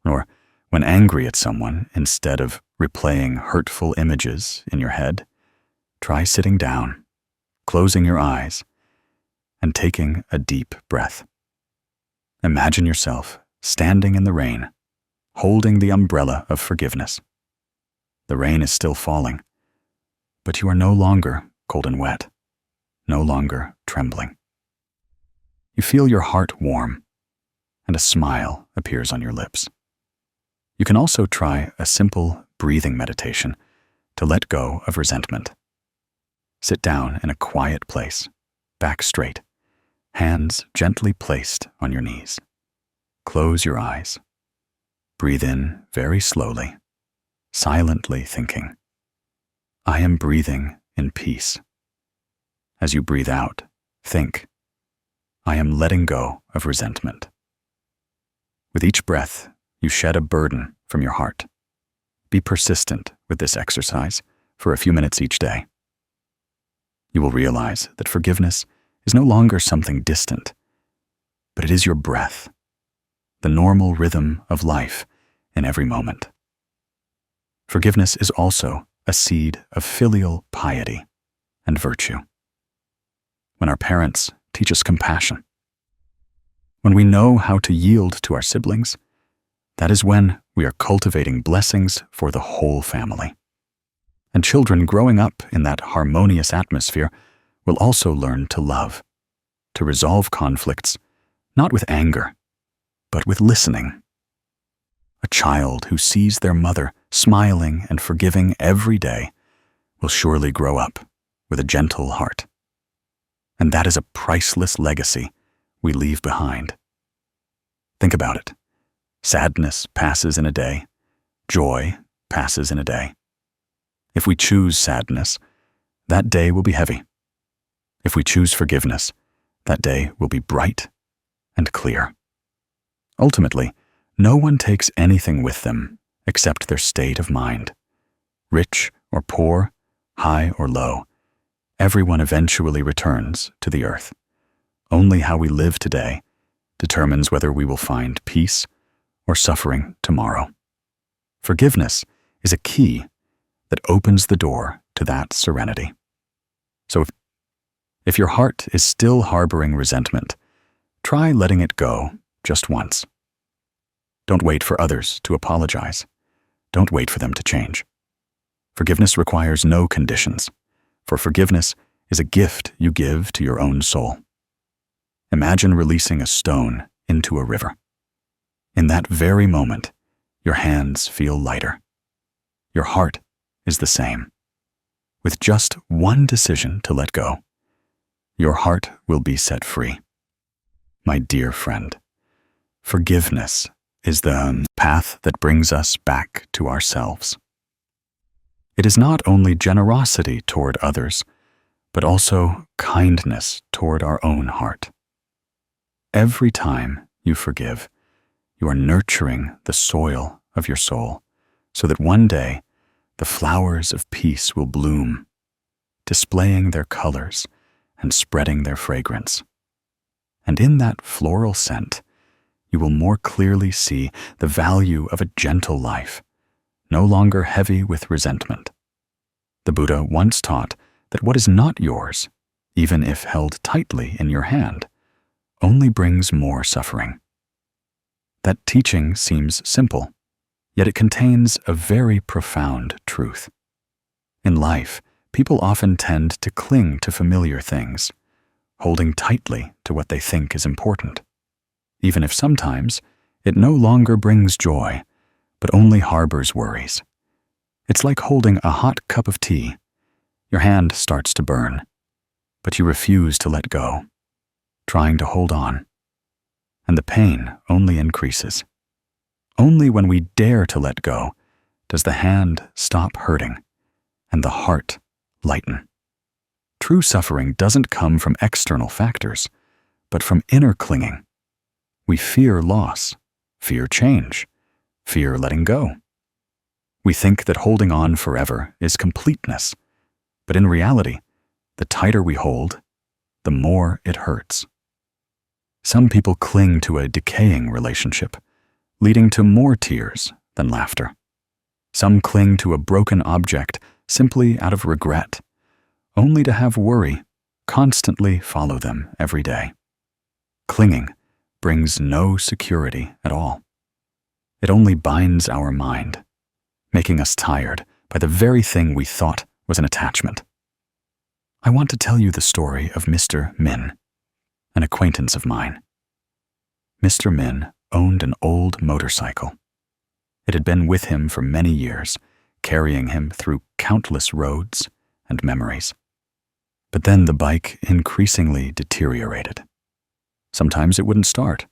Or when angry at someone, instead of replaying hurtful images in your head, try sitting down, closing your eyes, and taking a deep breath. Imagine yourself standing in the rain, holding the umbrella of forgiveness. The rain is still falling, but you are no longer cold and wet, no longer trembling. You feel your heart warm, and a smile appears on your lips. You can also try a simple breathing meditation to let go of resentment. Sit down in a quiet place, back straight, hands gently placed on your knees. Close your eyes. Breathe in very slowly, silently thinking, "I am breathing in peace." As you breathe out, think, "I am letting go of resentment." With each breath, you shed a burden from your heart. Be persistent with this exercise for a few minutes each day. You will realize that forgiveness is no longer something distant, but it is your breath. the normal rhythm of life in every moment. Forgiveness is also a seed of filial piety and virtue. When our parents teach us compassion, when we know how to yield to our siblings, that is when we are cultivating blessings for the whole family. And children growing up in that harmonious atmosphere will also learn to love, to resolve conflicts, not with anger, but with listening. A child who sees their mother smiling and forgiving every day will surely grow up with a gentle heart. And that is a priceless legacy we leave behind. Think about it. Sadness passes in a day. Joy passes in a day. If we choose sadness, that day will be heavy. If we choose forgiveness, that day will be bright and clear. Ultimately, no one takes anything with them except their state of mind. Rich or poor, high or low, everyone eventually returns to the earth. Only how we live today determines whether we will find peace or suffering tomorrow. Forgiveness is a key that opens the door to that serenity. So if your heart is still harboring resentment, try letting it go just once. Don't wait for others to apologize. Don't wait for them to change. Forgiveness requires no conditions, for forgiveness is a gift you give to your own soul. Imagine releasing a stone into a river. In that very moment, your hands feel lighter. Your heart is the same. With just one decision to let go, your heart will be set free. My dear friend, forgiveness is the path that brings us back to ourselves. It is not only generosity toward others, but also kindness toward our own heart. Every time you forgive, you are nurturing the soil of your soul so that one day the flowers of peace will bloom, displaying their colors and spreading their fragrance. And in that floral scent, you will more clearly see the value of a gentle life, no longer heavy with resentment. The Buddha once taught that what is not yours, even if held tightly in your hand, only brings more suffering. That teaching seems simple, yet it contains a very profound truth. In life, people often tend to cling to familiar things, holding tightly to what they think is important, even if sometimes it no longer brings joy, but only harbors worries. It's like holding a hot cup of tea. Your hand starts to burn, but you refuse to let go, trying to hold on. And the pain only increases. Only when we dare to let go does the hand stop hurting and the heart lighten. True suffering doesn't come from external factors, but from inner clinging. We fear loss, fear change, fear letting go. We think that holding on forever is completeness, but in reality, the tighter we hold, the more it hurts. Some people cling to a decaying relationship, leading to more tears than laughter. Some cling to a broken object simply out of regret, only to have worry constantly follow them every day. Clinging brings no security at all. It only binds our mind, making us tired by the very thing we thought was an attachment. I want to tell you the story of Mr. Min, an acquaintance of mine. Mr. Min owned an old motorcycle. It had been with him for many years, carrying him through countless roads and memories. But then the bike increasingly deteriorated. Sometimes it wouldn't start.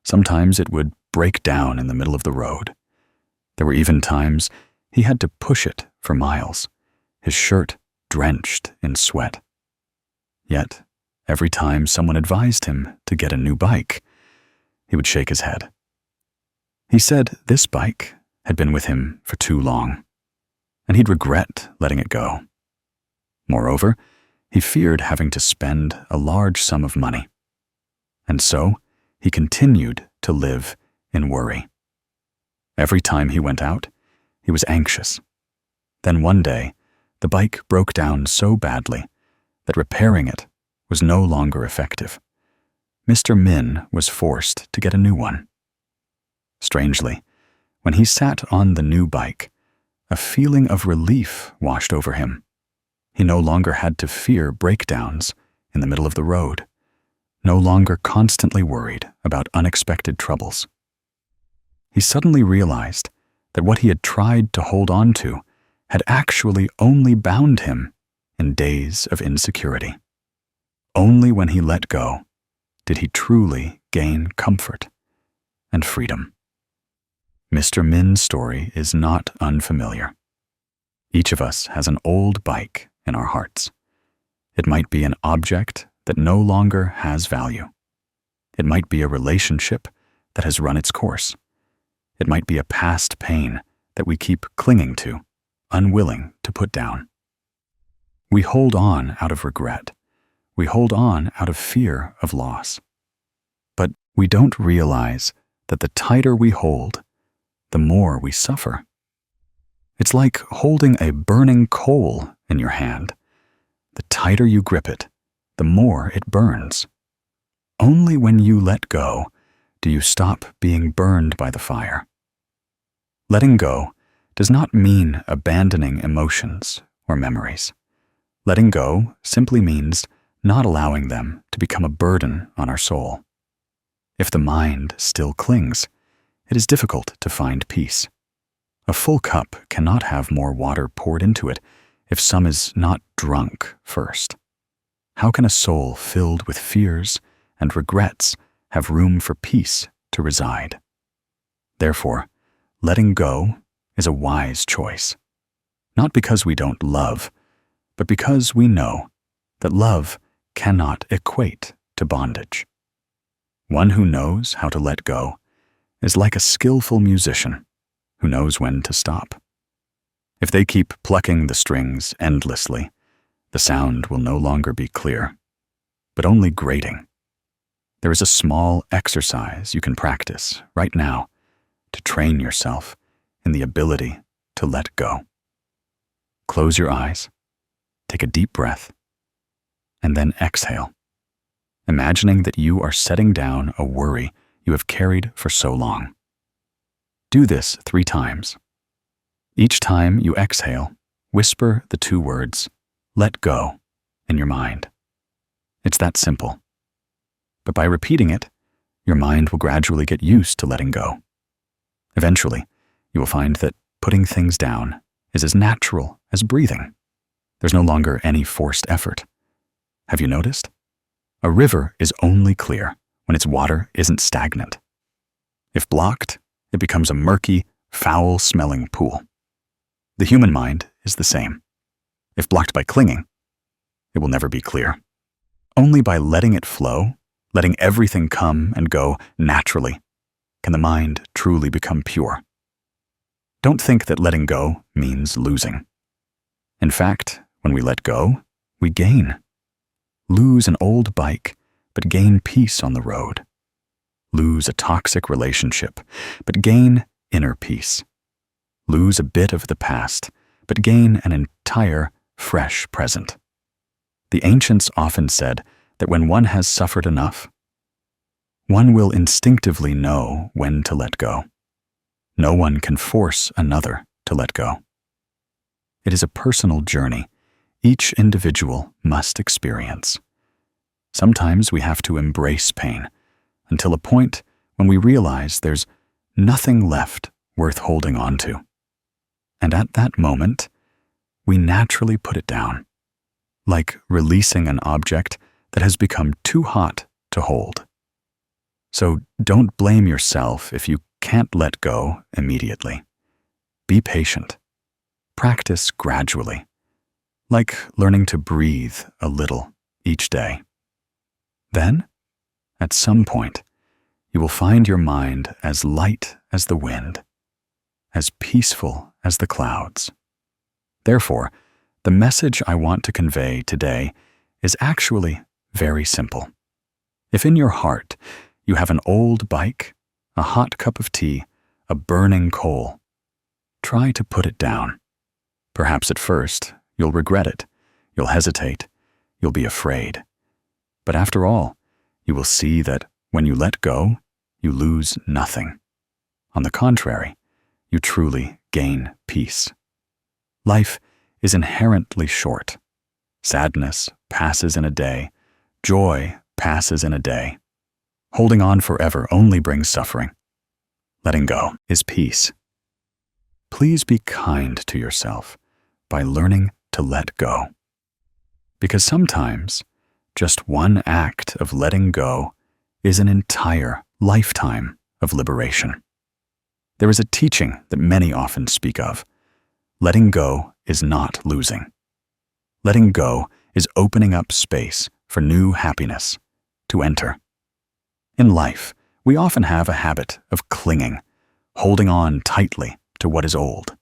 Sometimes it would break down in the middle of the road. There were even times he had to push it for miles, his shirt drenched in sweat. Yet, every time someone advised him to get a new bike, he would shake his head. He said this bike had been with him for too long, and he'd regret letting it go. Moreover, he feared having to spend a large sum of money. And so, he continued to live in worry. Every time he went out, he was anxious. Then one day, the bike broke down so badly that repairing it was no longer effective. Mr. Min was forced to get a new one. Strangely, when he sat on the new bike, a feeling of relief washed over him. He no longer had to fear breakdowns in the middle of the road, no longer constantly worried about unexpected troubles. He suddenly realized that what he had tried to hold on to had actually only bound him in days of insecurity. Only when he let go did he truly gain comfort and freedom. Mr. Min's story is not unfamiliar. Each of us has an old bike in our hearts. It might be an object that no longer has value. It might be a relationship that has run its course. It might be a past pain that we keep clinging to, unwilling to put down. We hold on out of regret. We hold on out of fear of loss. But we don't realize that the tighter we hold, the more we suffer. It's like holding a burning coal in your hand. The tighter you grip it, the more it burns. Only when you let go do you stop being burned by the fire. Letting go does not mean abandoning emotions or memories. Letting go simply means not allowing them to become a burden on our soul. If the mind still clings, it is difficult to find peace. A full cup cannot have more water poured into it if some is not drunk first. How can a soul filled with fears and regrets have room for peace to reside? Therefore, letting go is a wise choice. Not because we don't love, but because we know that love cannot equate to bondage. One who knows how to let go is like a skillful musician who knows when to stop. If they keep plucking the strings endlessly, the sound will no longer be clear, but only grating. There is a small exercise you can practice right now to train yourself in the ability to let go. Close your eyes, take a deep breath, and then exhale, imagining that you are setting down a worry you have carried for so long. Do this 3 times. Each time you exhale, whisper the 2 words, "Let go," in your mind. It's that simple. But by repeating it, your mind will gradually get used to letting go. Eventually, you will find that putting things down is as natural as breathing. There's no longer any forced effort. Have you noticed? A river is only clear when its water isn't stagnant. If blocked, it becomes a murky, foul-smelling pool. The human mind is the same. If blocked by clinging, it will never be clear. Only by letting it flow, letting everything come and go naturally, can the mind truly become pure. Don't think that letting go means losing. In fact, when we let go, we gain. Lose an old bike, but gain peace on the road. Lose a toxic relationship, but gain inner peace. Lose a bit of the past, but gain an entire, fresh present. The ancients often said that when one has suffered enough, one will instinctively know when to let go. No one can force another to let go. It is a personal journey each individual must experience. Sometimes we have to embrace pain until a point when we realize there's nothing left worth holding on to. And at that moment, we naturally put it down, like releasing an object that has become too hot to hold. So don't blame yourself if you can't let go immediately. Be patient. Practice gradually, like learning to breathe a little each day. Then, at some point, you will find your mind as light as the wind, as peaceful as the clouds. Therefore, the message I want to convey today is actually very simple. If in your heart you have an old bike, a hot cup of tea, a burning coal. Try to put it down. Perhaps at first, you'll regret it, you'll hesitate, you'll be afraid. But after all, you will see that when you let go, you lose nothing. On the contrary, you truly gain peace. Life is inherently short. Sadness passes in a day. Joy passes in a day. Holding on forever only brings suffering. Letting go is peace. Please be kind to yourself by learning to let go. Because sometimes, just one act of letting go is an entire lifetime of liberation. There is a teaching that many often speak of. Letting go is not losing. Letting go is opening up space for new happiness to enter. In life, we often have a habit of clinging, holding on tightly to what is old.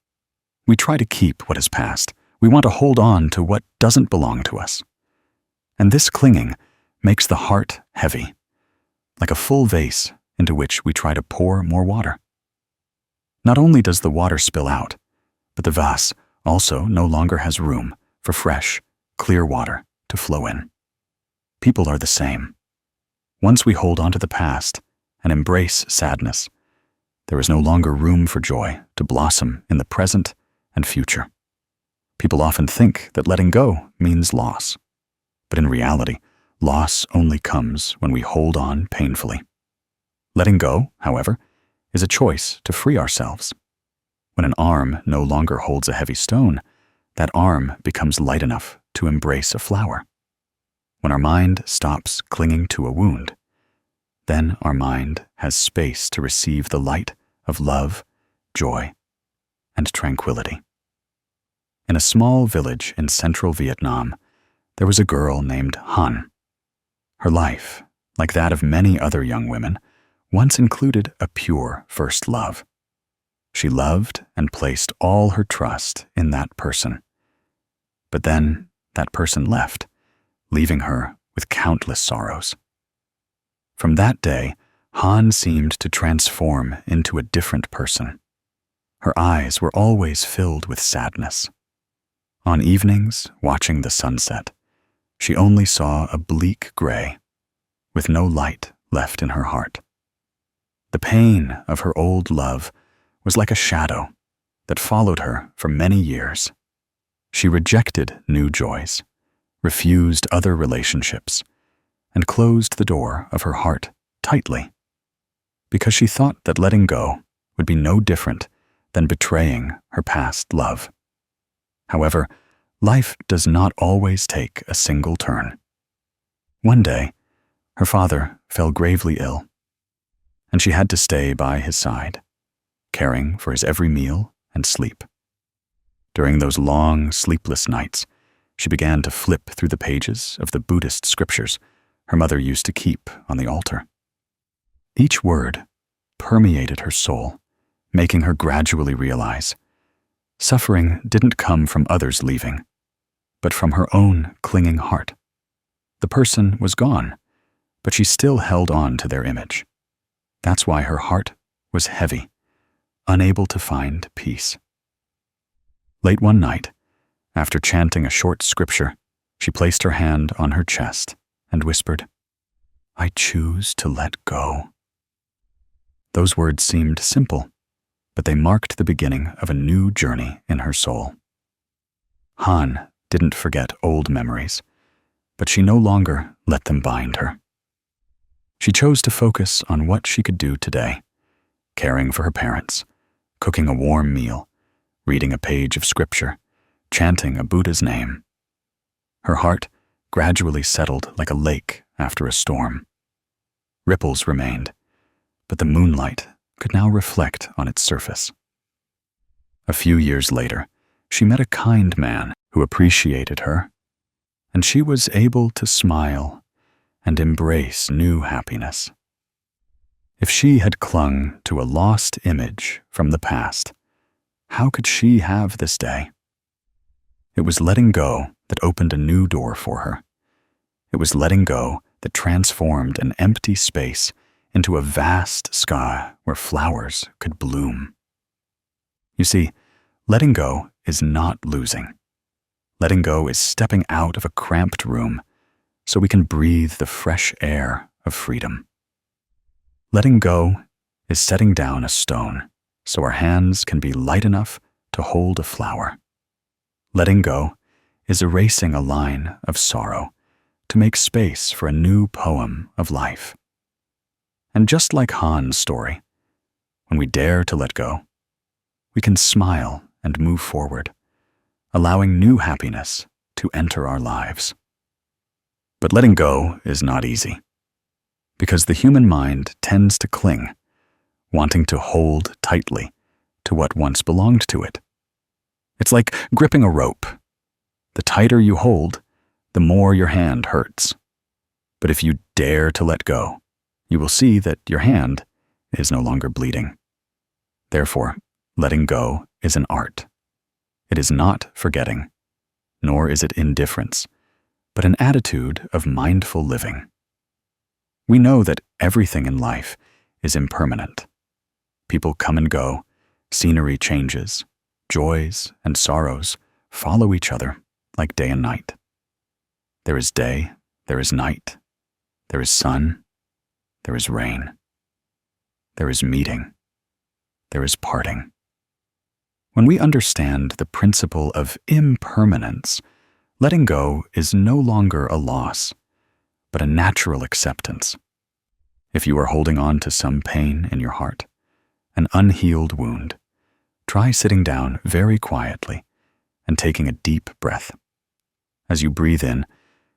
We try to keep what is past. We want to hold on to what doesn't belong to us. And this clinging makes the heart heavy, like a full vase into which we try to pour more water. Not only does the water spill out, but the vase also no longer has room for fresh, clear water to flow in. People are the same. Once we hold on to the past and embrace sadness, there is no longer room for joy to blossom in the present and future. People often think that letting go means loss, but in reality, loss only comes when we hold on painfully. Letting go, however, is a choice to free ourselves. When an arm no longer holds a heavy stone, that arm becomes light enough to embrace a flower. When our mind stops clinging to a wound, then our mind has space to receive the light of love, joy, and tranquility. In a small village in central Vietnam, there was a girl named Han. Her life, like that of many other young women, once included a pure first love. She loved and placed all her trust in that person. But then that person left, leaving her with countless sorrows. From that day, Han seemed to transform into a different person. Her eyes were always filled with sadness. On evenings, watching the sunset, she only saw a bleak gray, with no light left in her heart. The pain of her old love was like a shadow that followed her for many years. She rejected new joys, refused other relationships, and closed the door of her heart tightly, because she thought that letting go would be no different than betraying her past love. However, life does not always take a single turn. One day, her father fell gravely ill, and she had to stay by his side, caring for his every meal and sleep. During those long, sleepless nights, she began to flip through the pages of the Buddhist scriptures her mother used to keep on the altar. Each word permeated her soul, making her gradually realize suffering didn't come from others leaving, but from her own clinging heart. The person was gone, but she still held on to their image. That's why her heart was heavy, unable to find peace. Late one night, after chanting a short scripture, she placed her hand on her chest and whispered, "I choose to let go." Those words seemed simple, but they marked the beginning of a new journey in her soul. Han didn't forget old memories, but she no longer let them bind her. She chose to focus on what she could do today, caring for her parents, cooking a warm meal, reading a page of scripture, chanting a Buddha's name. Her heart gradually settled like a lake after a storm. Ripples remained, but the moonlight could now reflect on its surface. A few years later, she met a kind man who appreciated her, and she was able to smile and embrace new happiness. If she had clung to a lost image from the past, how could she have this day? It was letting go that opened a new door for her. It was letting go that transformed an empty space into a vast sky where flowers could bloom. You see, letting go is not losing. Letting go is stepping out of a cramped room so we can breathe the fresh air of freedom. Letting go is setting down a stone so our hands can be light enough to hold a flower. Letting go is erasing a line of sorrow to make space for a new poem of life. And just like Han's story, when we dare to let go, we can smile and move forward, allowing new happiness to enter our lives. But letting go is not easy, because the human mind tends to cling, wanting to hold tightly to what once belonged to it. It's like gripping a rope. The tighter you hold, the more your hand hurts. But if you dare to let go, you will see that your hand is no longer bleeding. Therefore, letting go is an art. It is not forgetting, nor is it indifference, but an attitude of mindful living. We know that everything in life is impermanent. People come and go, scenery changes, joys and sorrows follow each other like day and night. There is day, there is night, there is sun, there is rain, there is meeting, there is parting. When we understand the principle of impermanence, letting go is no longer a loss, but a natural acceptance. If you are holding on to some pain in your heart, an unhealed wound, try sitting down very quietly and taking a deep breath. As you breathe in,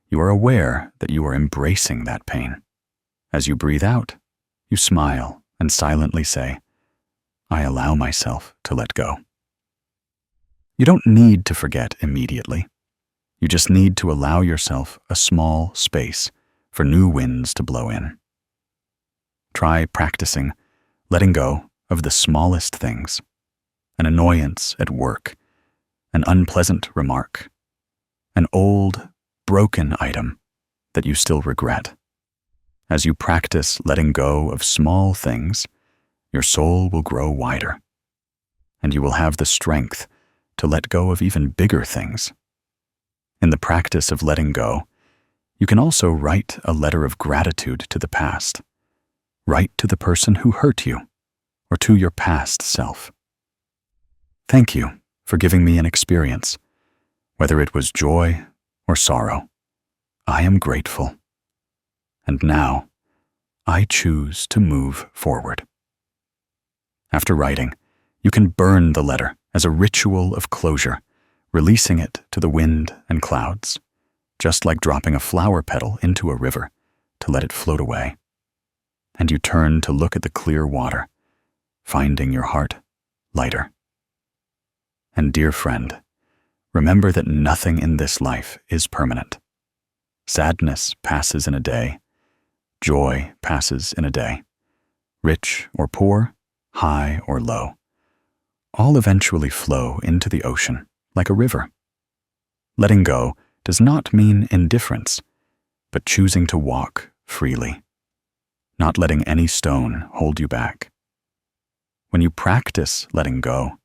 you are aware that you are embracing that pain. As you breathe out, you smile and silently say, "I allow myself to let go." You don't need to forget immediately. You just need to allow yourself a small space for new winds to blow in. Try practicing letting go of the smallest things, an annoyance at work, an unpleasant remark, an old, broken item that you still regret. As you practice letting go of small things, your soul will grow wider, and you will have the strength to let go of even bigger things. In the practice of letting go, you can also write a letter of gratitude to the past. Write to the person who hurt you, or to your past self. Thank you for giving me an experience, whether it was joy or sorrow. I am grateful. And now, I choose to move forward. After writing, you can burn the letter as a ritual of closure, releasing it to the wind and clouds, just like dropping a flower petal into a river to let it float away. And you turn to look at the clear water, finding your heart lighter. And dear friend, remember that nothing in this life is permanent. Sadness passes in a day. Joy passes in a day. Rich or poor, high or low, all eventually flow into the ocean like a river. Letting go does not mean indifference, but choosing to walk freely, not letting any stone hold you back. When you practice letting go,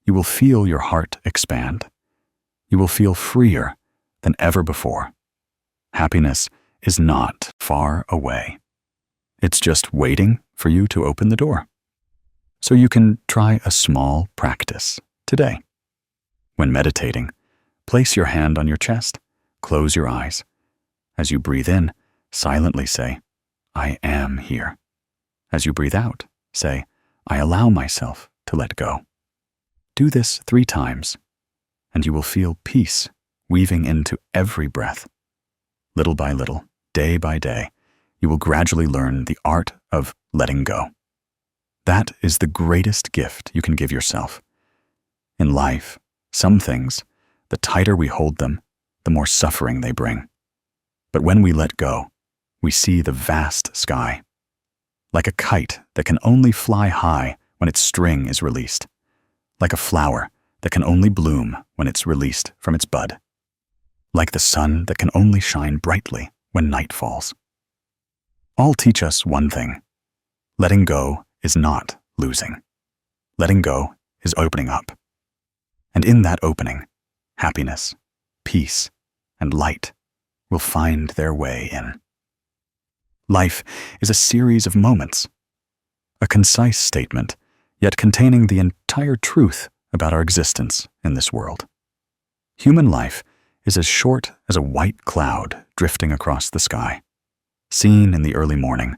you will feel your heart expand. You will feel freer than ever before. Happiness is not far away. It's just waiting for you to open the door. So you can try a small practice today. When meditating, place your hand on your chest, close your eyes. As you breathe in, silently say, "I am here." As you breathe out, say, "I allow myself to let go." Do this 3 times, and you will feel peace weaving into every breath. Little by little, day by day, you will gradually learn the art of letting go. That is the greatest gift you can give yourself. In life, some things, the tighter we hold them, the more suffering they bring. But when we let go, we see the vast sky, like a kite that can only fly high when its string is released, like a flower that can only bloom when it's released from its bud, like the sun that can only shine brightly when night falls. All teach us one thing: Letting go is not losing. Letting go is opening up. And in that opening, happiness, peace, and light will find their way in. Life is a series of moments, a concise statement, yet containing the entire truth about our existence in this world. Human life is as short as a white cloud drifting across the sky. Seen in the early morning,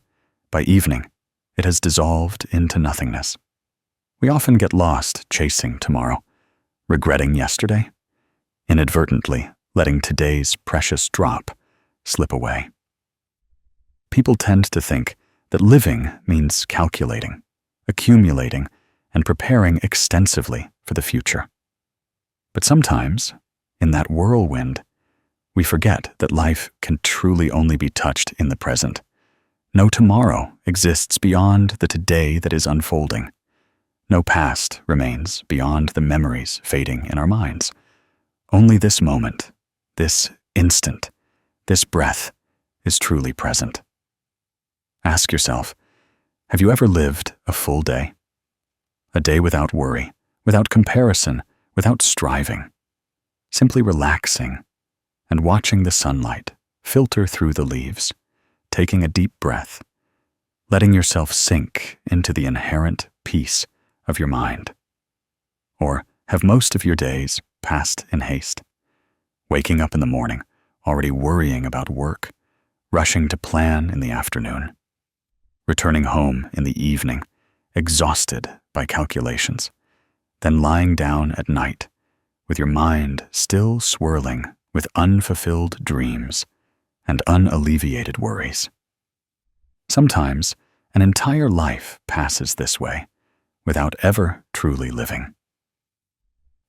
by evening, it has dissolved into nothingness. We often get lost chasing tomorrow, regretting yesterday, inadvertently letting today's precious drop slip away. People tend to think that living means calculating, accumulating, and preparing extensively for the future. But sometimes, in that whirlwind, we forget that life can truly only be touched in the present. No tomorrow exists beyond the today that is unfolding. No past remains beyond the memories fading in our minds. Only this moment, this instant, this breath is truly present. Ask yourself, have you ever lived a full day? A day without worry, without comparison, without striving, simply relaxing and watching the sunlight filter through the leaves, taking a deep breath, letting yourself sink into the inherent peace of your mind? Or have most of your days passed in haste, waking up in the morning, already worrying about work, rushing to plan in the afternoon, returning home in the evening, exhausted by calculations, then lying down at night with your mind still swirling with unfulfilled dreams and unalleviated worries? Sometimes an entire life passes this way without ever truly living.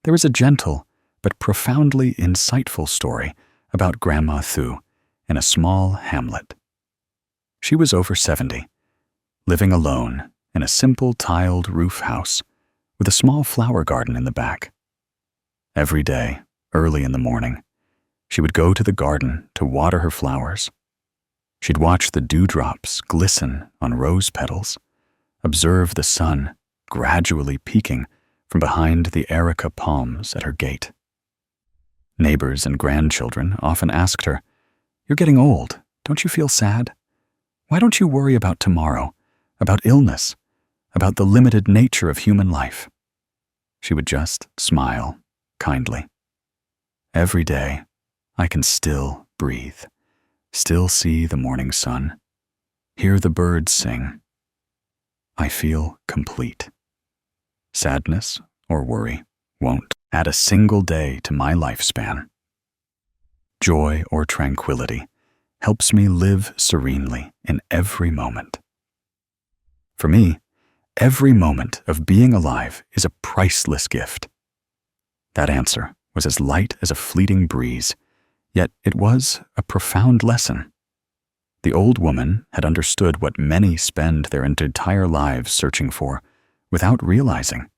There is a gentle but profoundly insightful story about Grandma Thu in a small hamlet. She was over 70, living alone in a simple tiled roof house with a small flower garden in the back. Every day, early in the morning, she would go to the garden to water her flowers. She'd watch the dewdrops glisten on rose petals, observe the sun gradually peeking from behind the erica palms at her gate. Neighbors and grandchildren often asked her, "You're getting old. Don't you feel sad? Why don't you worry about tomorrow, about illness, about the limited nature of human life?" She would just smile kindly. Every day, I can still breathe, still see the morning sun, hear the birds sing. I feel complete. Sadness or worry won't add a single day to my lifespan. Joy or tranquility helps me live serenely in every moment. For me, every moment of being alive is a priceless gift. That answer was as light as a fleeting breeze, yet it was a profound lesson. The old woman had understood what many spend their entire lives searching for without realizing: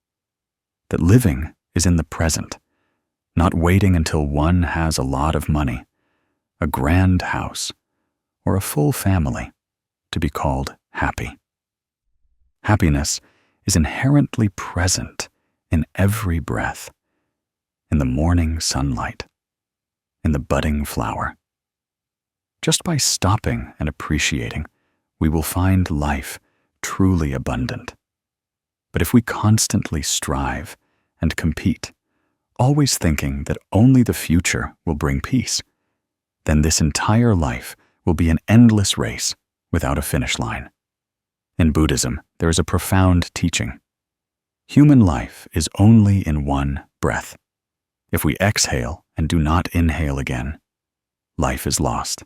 that living is in the present, not waiting until one has a lot of money, a grand house, or a full family to be called happy. Happiness is inherently present in every breath, in the morning sunlight, in the budding flower. Just by stopping and appreciating, we will find life truly abundant. But if we constantly strive and compete, always thinking that only the future will bring peace, then this entire life will be an endless race without a finish line. In Buddhism, there is a profound teaching. Human life is only in one breath. If we exhale and do not inhale again, life is lost.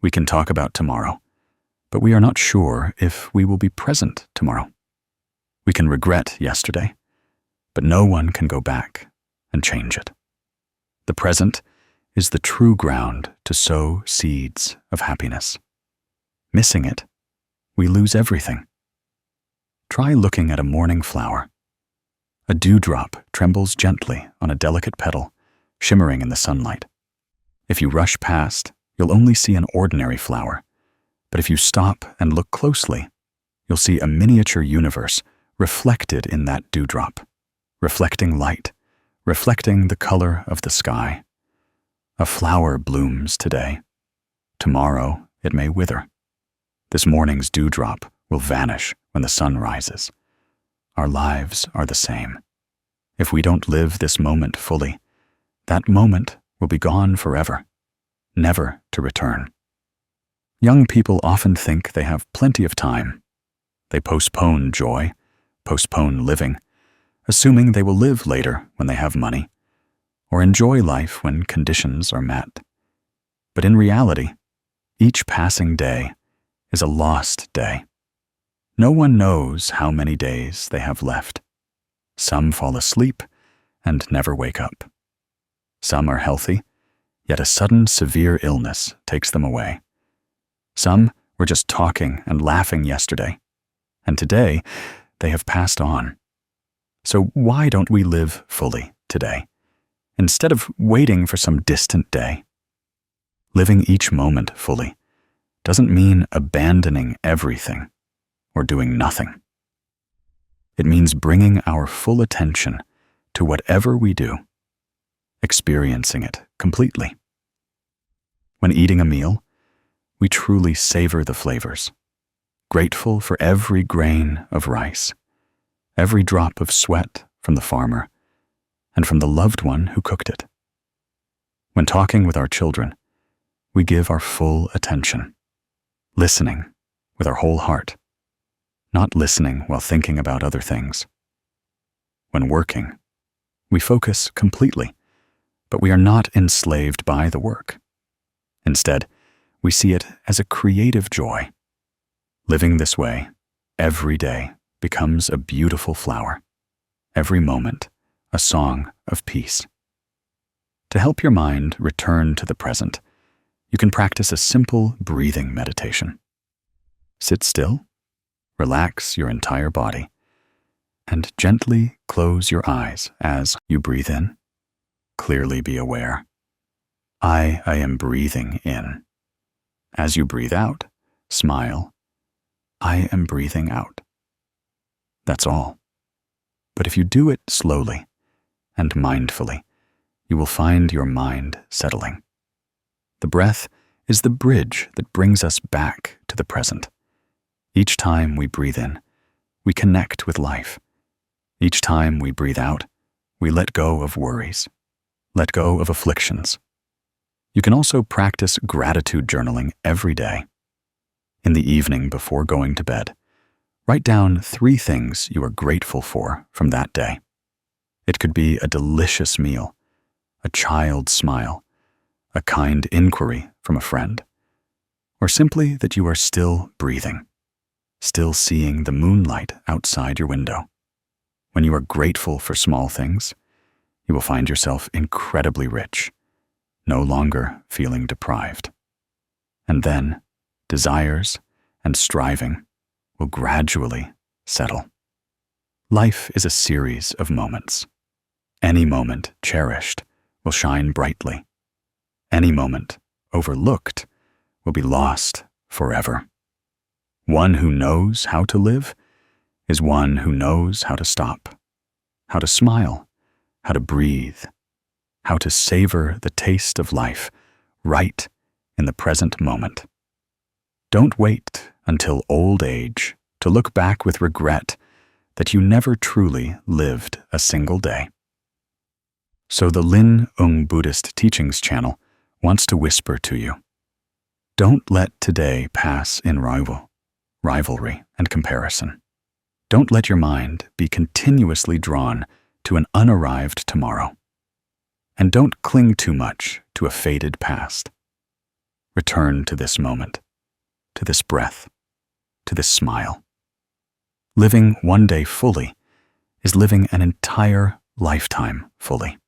We can talk about tomorrow, but we are not sure if we will be present tomorrow. We can regret yesterday, but no one can go back and change it. The present is the true ground to sow seeds of happiness. Missing it, we lose everything. Try looking at a morning flower. A dewdrop trembles gently on a delicate petal, shimmering in the sunlight. If you rush past, you'll only see an ordinary flower, but if you stop and look closely, you'll see a miniature universe reflected in that dewdrop, reflecting light, reflecting the color of the sky. A flower blooms today. Tomorrow it may wither. This morning's dewdrop will vanish when the sun rises. Our lives are the same. If we don't live this moment fully, that moment will be gone forever, never to return. Young people often think they have plenty of time. They postpone joy, postpone living, assuming they will live later when they have money, or enjoy life when conditions are met. But in reality, each passing day is a lost day. No one knows how many days they have left. Some fall asleep and never wake up. Some are healthy, yet a sudden severe illness takes them away. Some were just talking and laughing yesterday, and today they have passed on. So why don't we live fully today, instead of waiting for some distant day? Living each moment fully doesn't mean abandoning everything or doing nothing. It means bringing our full attention to whatever we do, experiencing it completely. When eating a meal, we truly savor the flavors, grateful for every grain of rice, every drop of sweat from the farmer, and from the loved one who cooked it. When talking with our children, we give our full attention, listening with our whole heart, not listening while thinking about other things. When working, we focus completely, but we are not enslaved by the work. Instead, we see it as a creative joy. Living this way, every day becomes a beautiful flower, every moment a song of peace. To help your mind return to the present, you can practice a simple breathing meditation. Sit still, relax your entire body, and gently close your eyes as you breathe in. Clearly be aware. I am breathing in. As you breathe out, smile. I am breathing out. That's all. But if you do it slowly and mindfully, you will find your mind settling. The breath is the bridge that brings us back to the present. Each time we breathe in, we connect with life. Each time we breathe out, we let go of worries, let go of afflictions. You can also practice gratitude journaling every day. In the evening before going to bed, write down 3 things you are grateful for from that day. It could be a delicious meal, a child's smile, a kind inquiry from a friend, or simply that you are still breathing, still seeing the moonlight outside your window. When you are grateful for small things, you will find yourself incredibly rich, no longer feeling deprived. And then, desires and striving will gradually settle. Life is a series of moments. Any moment cherished will shine brightly. Any moment overlooked will be lost forever. One who knows how to live is one who knows how to stop, how to smile, how to breathe, how to savor the taste of life right in the present moment. Don't wait until old age to look back with regret that you never truly lived a single day. So the Zen Buddhist Teachings channel wants to whisper to you, don't let today pass in rivalry and comparison. Don't let your mind be continuously drawn to an unarrived tomorrow. And don't cling too much to a faded past. Return to this moment, to this breath, to this smile. Living one day fully is living an entire lifetime fully.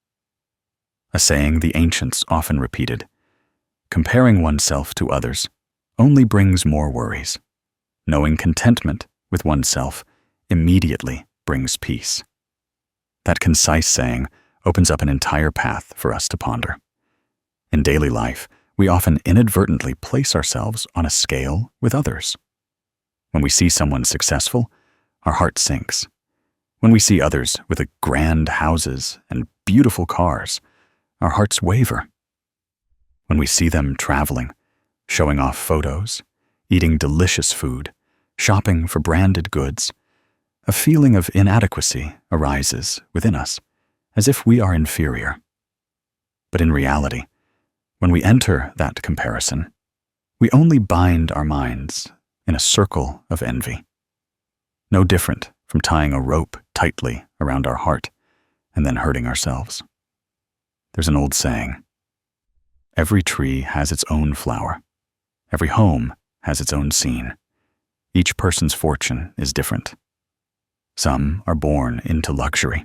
A saying the ancients often repeated, comparing oneself to others only brings more worries. Knowing contentment with oneself immediately brings peace. That concise saying opens up an entire path for us to ponder. In daily life, we often inadvertently place ourselves on a scale with others. When we see someone successful, our heart sinks. When we see others with grand houses and beautiful cars, our hearts waver. When we see them traveling, showing off photos, eating delicious food, shopping for branded goods, a feeling of inadequacy arises within us, as if we are inferior. But in reality, when we enter that comparison, we only bind our minds in a circle of envy. No different from tying a rope tightly around our heart and then hurting ourselves. There's an old saying, every tree has its own flower. Every home has its own scene. Each person's fortune is different. Some are born into luxury.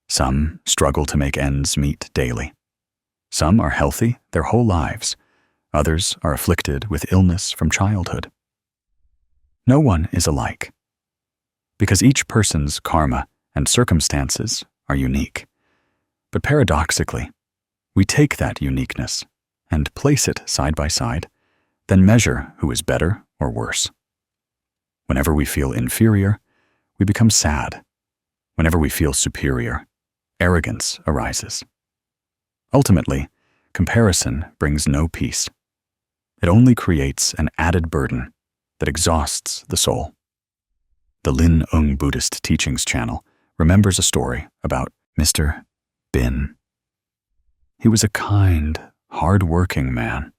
Some struggle to make ends meet daily. Some are healthy their whole lives. Others are afflicted with illness from childhood. No one is alike, because each person's karma and circumstances are unique. But paradoxically, we take that uniqueness and place it side by side, then measure who is better or worse. Whenever we feel inferior, we become sad. Whenever we feel superior, arrogance arises. Ultimately, comparison brings no peace. It only creates an added burden that exhausts the soul. The Zen Buddhist Teachings channel remembers a story about Mr. Bin. He was a kind, hard-working man.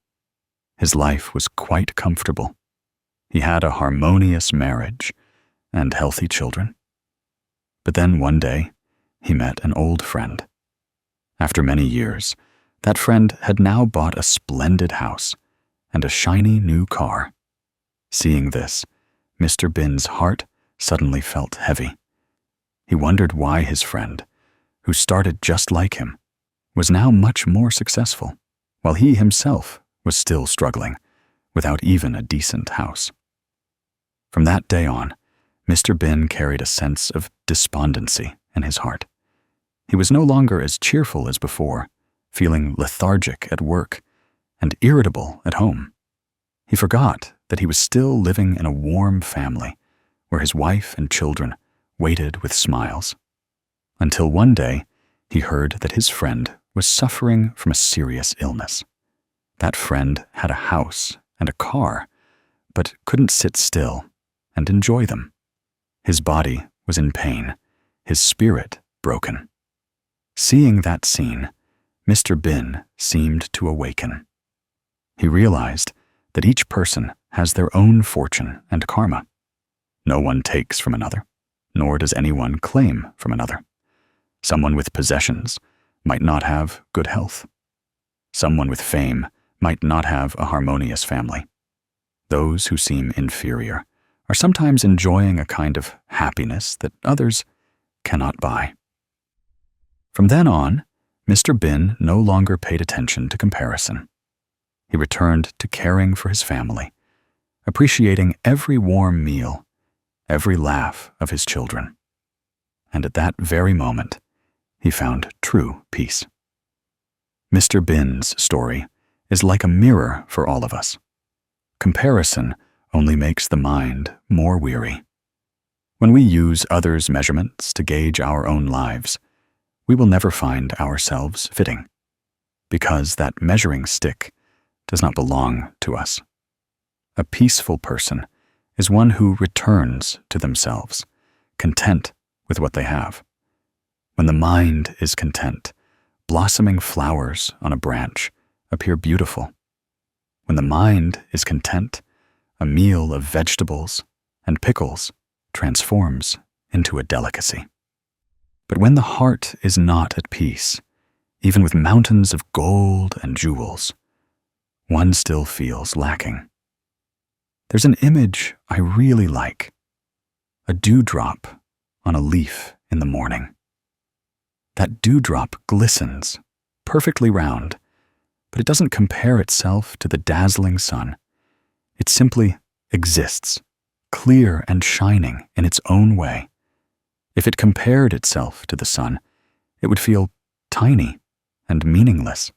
His life was quite comfortable. He had a harmonious marriage and healthy children. But then one day, he met an old friend. After many years, that friend had now bought a splendid house and a shiny new car. Seeing this, Mr. Bin's heart suddenly felt heavy. He wondered why his friend, who started just like him, was now much more successful, while he himself was still struggling, without even a decent house. From that day on, Mr. Bin carried a sense of despondency in his heart. He was no longer as cheerful as before, feeling lethargic at work and irritable at home. He forgot that he was still living in a warm family where his wife and children waited with smiles. Until one day, he heard that his friend was suffering from a serious illness. That friend had a house and a car, but couldn't sit still and enjoy them. His body was in pain, his spirit broken. Seeing that scene, Mr. Bin seemed to awaken. He realized that each person has their own fortune and karma. No one takes from another, nor does anyone claim from another. Someone with possessions might not have good health. Someone with fame might not have a harmonious family. Those who seem inferior are sometimes enjoying a kind of happiness that others cannot buy. From then on, Mr. Bin no longer paid attention to comparison. He returned to caring for his family, appreciating every warm meal, every laugh of his children. And at that very moment, he found true peace. Mr. Bin's story is like a mirror for all of us. Comparison only makes the mind more weary. When we use others' measurements to gauge our own lives, we will never find ourselves fitting, because that measuring stick does not belong to us. A peaceful person is one who returns to themselves, content with what they have. When the mind is content, blossoming flowers on a branch appear beautiful. When the mind is content, a meal of vegetables and pickles transforms into a delicacy. But when the heart is not at peace, even with mountains of gold and jewels, one still feels lacking. There's an image I really like: a dewdrop on a leaf in the morning. That dewdrop glistens, perfectly round, but it doesn't compare itself to the dazzling sun. It simply exists, clear and shining in its own way. If it compared itself to the sun, it would feel tiny and meaningless.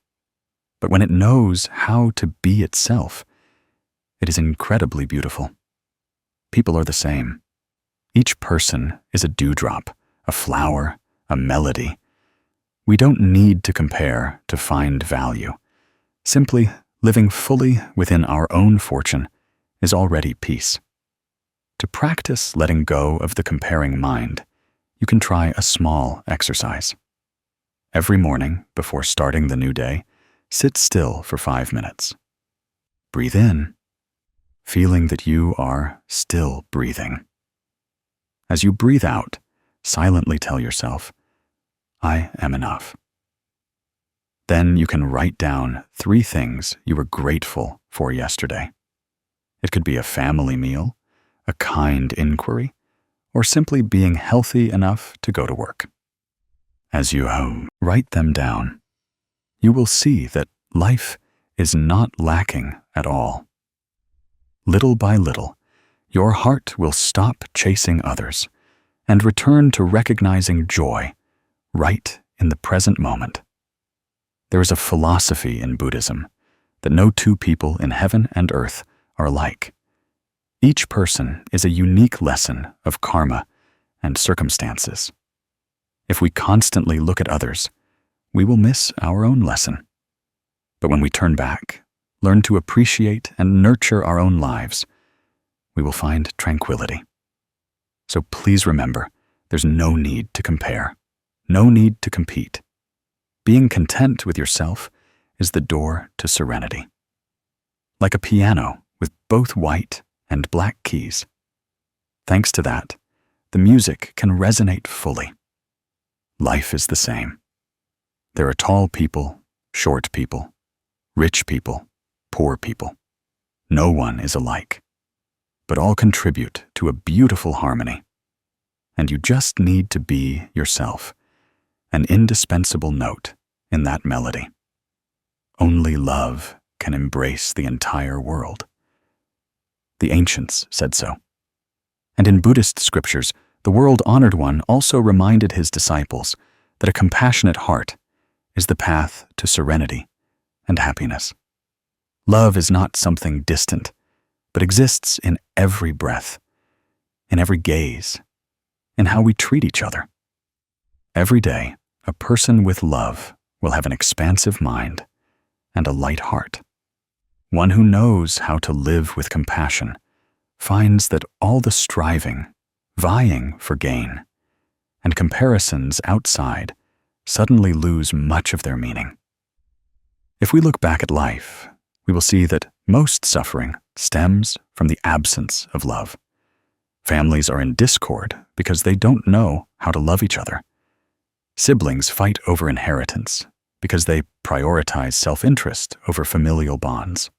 But when it knows how to be itself, it is incredibly beautiful. People are the same. Each person is a dewdrop, a flower, a melody. We don't need to compare to find value. Simply living fully within our own fortune is already peace. To practice letting go of the comparing mind, you can try a small exercise. Every morning, before starting the new day, sit still for 5 minutes. Breathe in, feeling that you are still breathing. As you breathe out, silently tell yourself, "I am enough." Then you can write down 3 things you were grateful for yesterday. It could be a family meal, a kind inquiry, or simply being healthy enough to go to work. As you write them down, you will see that life is not lacking at all. Little by little, your heart will stop chasing others and return to recognizing joy right in the present moment. There is a philosophy in Buddhism that no 2 people in heaven and earth are alike. Each person is a unique lesson of karma and circumstances. If we constantly look at others, we will miss our own lesson. But when we turn back, learn to appreciate and nurture our own lives, we will find tranquility. So please remember, there's no need to compare, no need to compete. Being content with yourself is the door to serenity. Like a piano with both white and black keys. Thanks to that, the music can resonate fully. Life is the same. There are tall people, short people, rich people, poor people. No one is alike, but all contribute to a beautiful harmony. And you just need to be yourself, an indispensable note in that melody. Only love can embrace the entire world. The ancients said so. And in Buddhist scriptures, the world-honored one also reminded his disciples that a compassionate heart is the path to serenity and happiness. Love is not something distant, but exists in every breath, in every gaze, in how we treat each other. Every day, a person with love will have an expansive mind and a light heart. One who knows how to live with compassion finds that all the striving, vying for gain, and comparisons outside suddenly lose much of their meaning. If we look back at life, we will see that most suffering stems from the absence of love. Families are in discord because they don't know how to love each other. Siblings fight over inheritance because they prioritize self-interest over familial bonds.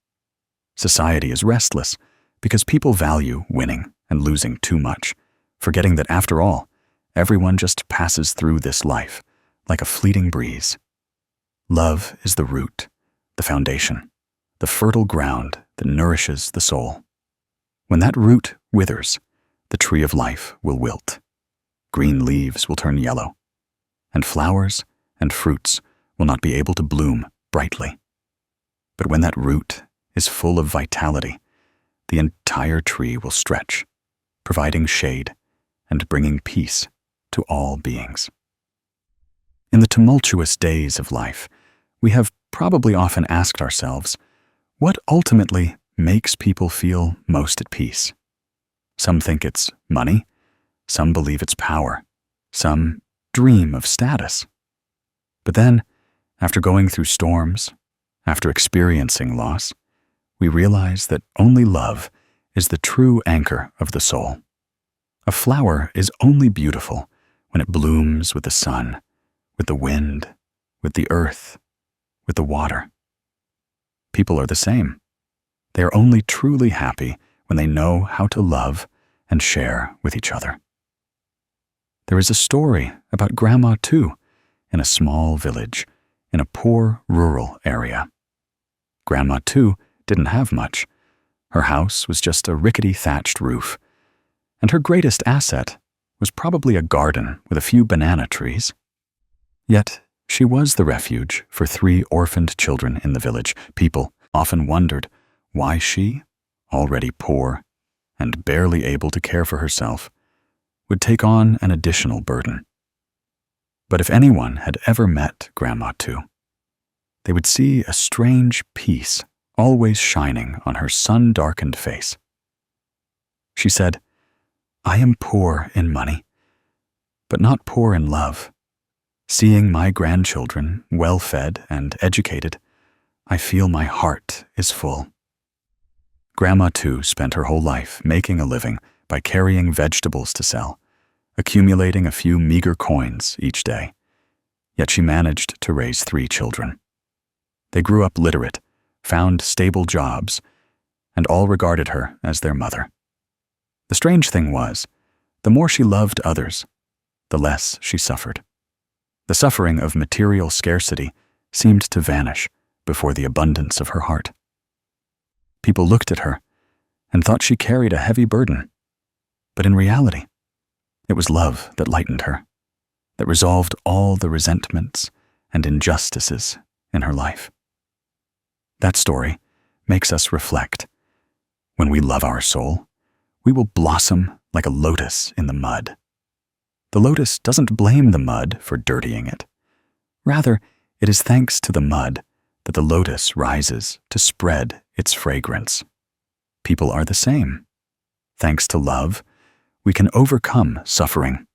Society is restless because people value winning and losing too much, forgetting that after all, everyone just passes through this life like a fleeting breeze. Love is the root, the foundation, the fertile ground that nourishes the soul. When that root withers, the tree of life will wilt. Green leaves will turn yellow, and flowers and fruits will not be able to bloom brightly. But when that root is full of vitality, the entire tree will stretch, providing shade and bringing peace to all beings. In the tumultuous days of life, we have probably often asked ourselves, what ultimately makes people feel most at peace? Some think it's money, some believe it's power, some dream of status. But then, after going through storms, after experiencing loss, we realize that only love is the true anchor of the soul. A flower is only beautiful when it blooms with the sun, with the wind, with the earth, with the water. People are the same. They are only truly happy when they know how to love and share with each other. There is a story about Grandma too, in a small village, in a poor rural area. Grandma too didn't have much. Her house was just a rickety thatched roof, and her greatest asset was probably a garden with a few banana trees. Yet she was the refuge for 3 orphaned children in the village. People often wondered why she, already poor and barely able to care for herself, would take on an additional burden. But if anyone had ever met Grandma Tu, they would see a strange peace always shining on her sun-darkened face. She said, "I am poor in money, but not poor in love. Seeing my grandchildren well-fed and educated, I feel my heart is full." Grandma Tu spent her whole life making a living by carrying vegetables to sell, accumulating a few meager coins each day. Yet she managed to raise 3 children. They grew up literate, found stable jobs, and all regarded her as their mother. The strange thing was, the more she loved others, the less she suffered. The suffering of material scarcity seemed to vanish before the abundance of her heart. People looked at her and thought she carried a heavy burden, but in reality, it was love that lightened her, that resolved all the resentments and injustices in her life. That story makes us reflect. When we love our soul, we will blossom like a lotus in the mud. The lotus doesn't blame the mud for dirtying it. Rather, it is thanks to the mud that the lotus rises to spread its fragrance. People are the same. Thanks to love, we can overcome suffering,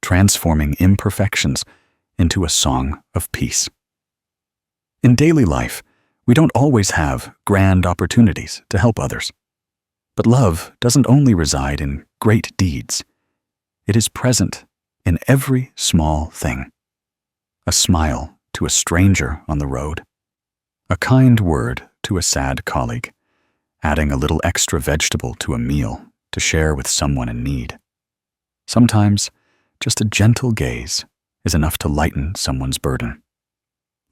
transforming imperfections into a song of peace. In daily life, we don't always have grand opportunities to help others. But love doesn't only reside in great deeds. It is present in every small thing. A smile to a stranger on the road, a kind word to a sad colleague, adding a little extra vegetable to a meal to share with someone in need. Sometimes, just a gentle gaze is enough to lighten someone's burden.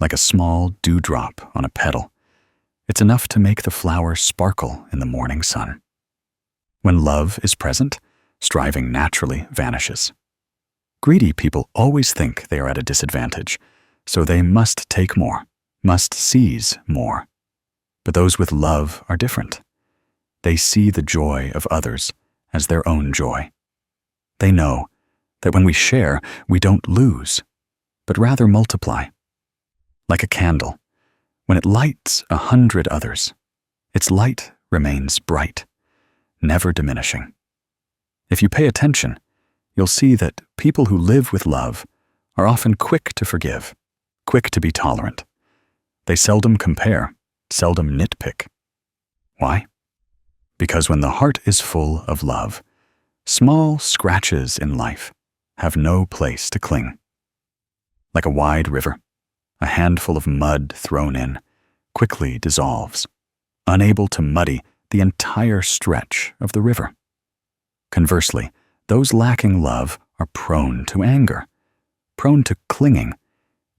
Like a small dewdrop on a petal, it's enough to make the flower sparkle in the morning sun. When love is present, striving naturally vanishes. Greedy people always think they are at a disadvantage, so they must take more, must seize more. But those with love are different. They see the joy of others as their own joy. They know that when we share, we don't lose, but rather multiply. Like a candle, when it lights 100 others, its light remains bright, never diminishing. If you pay attention, you'll see that people who live with love are often quick to forgive, quick to be tolerant. They seldom compare, seldom nitpick. Why? Because when the heart is full of love, small scratches in life have no place to cling. Like a wide river, a handful of mud thrown in quickly dissolves, unable to muddy the entire stretch of the river. Conversely, those lacking love are prone to anger, prone to clinging,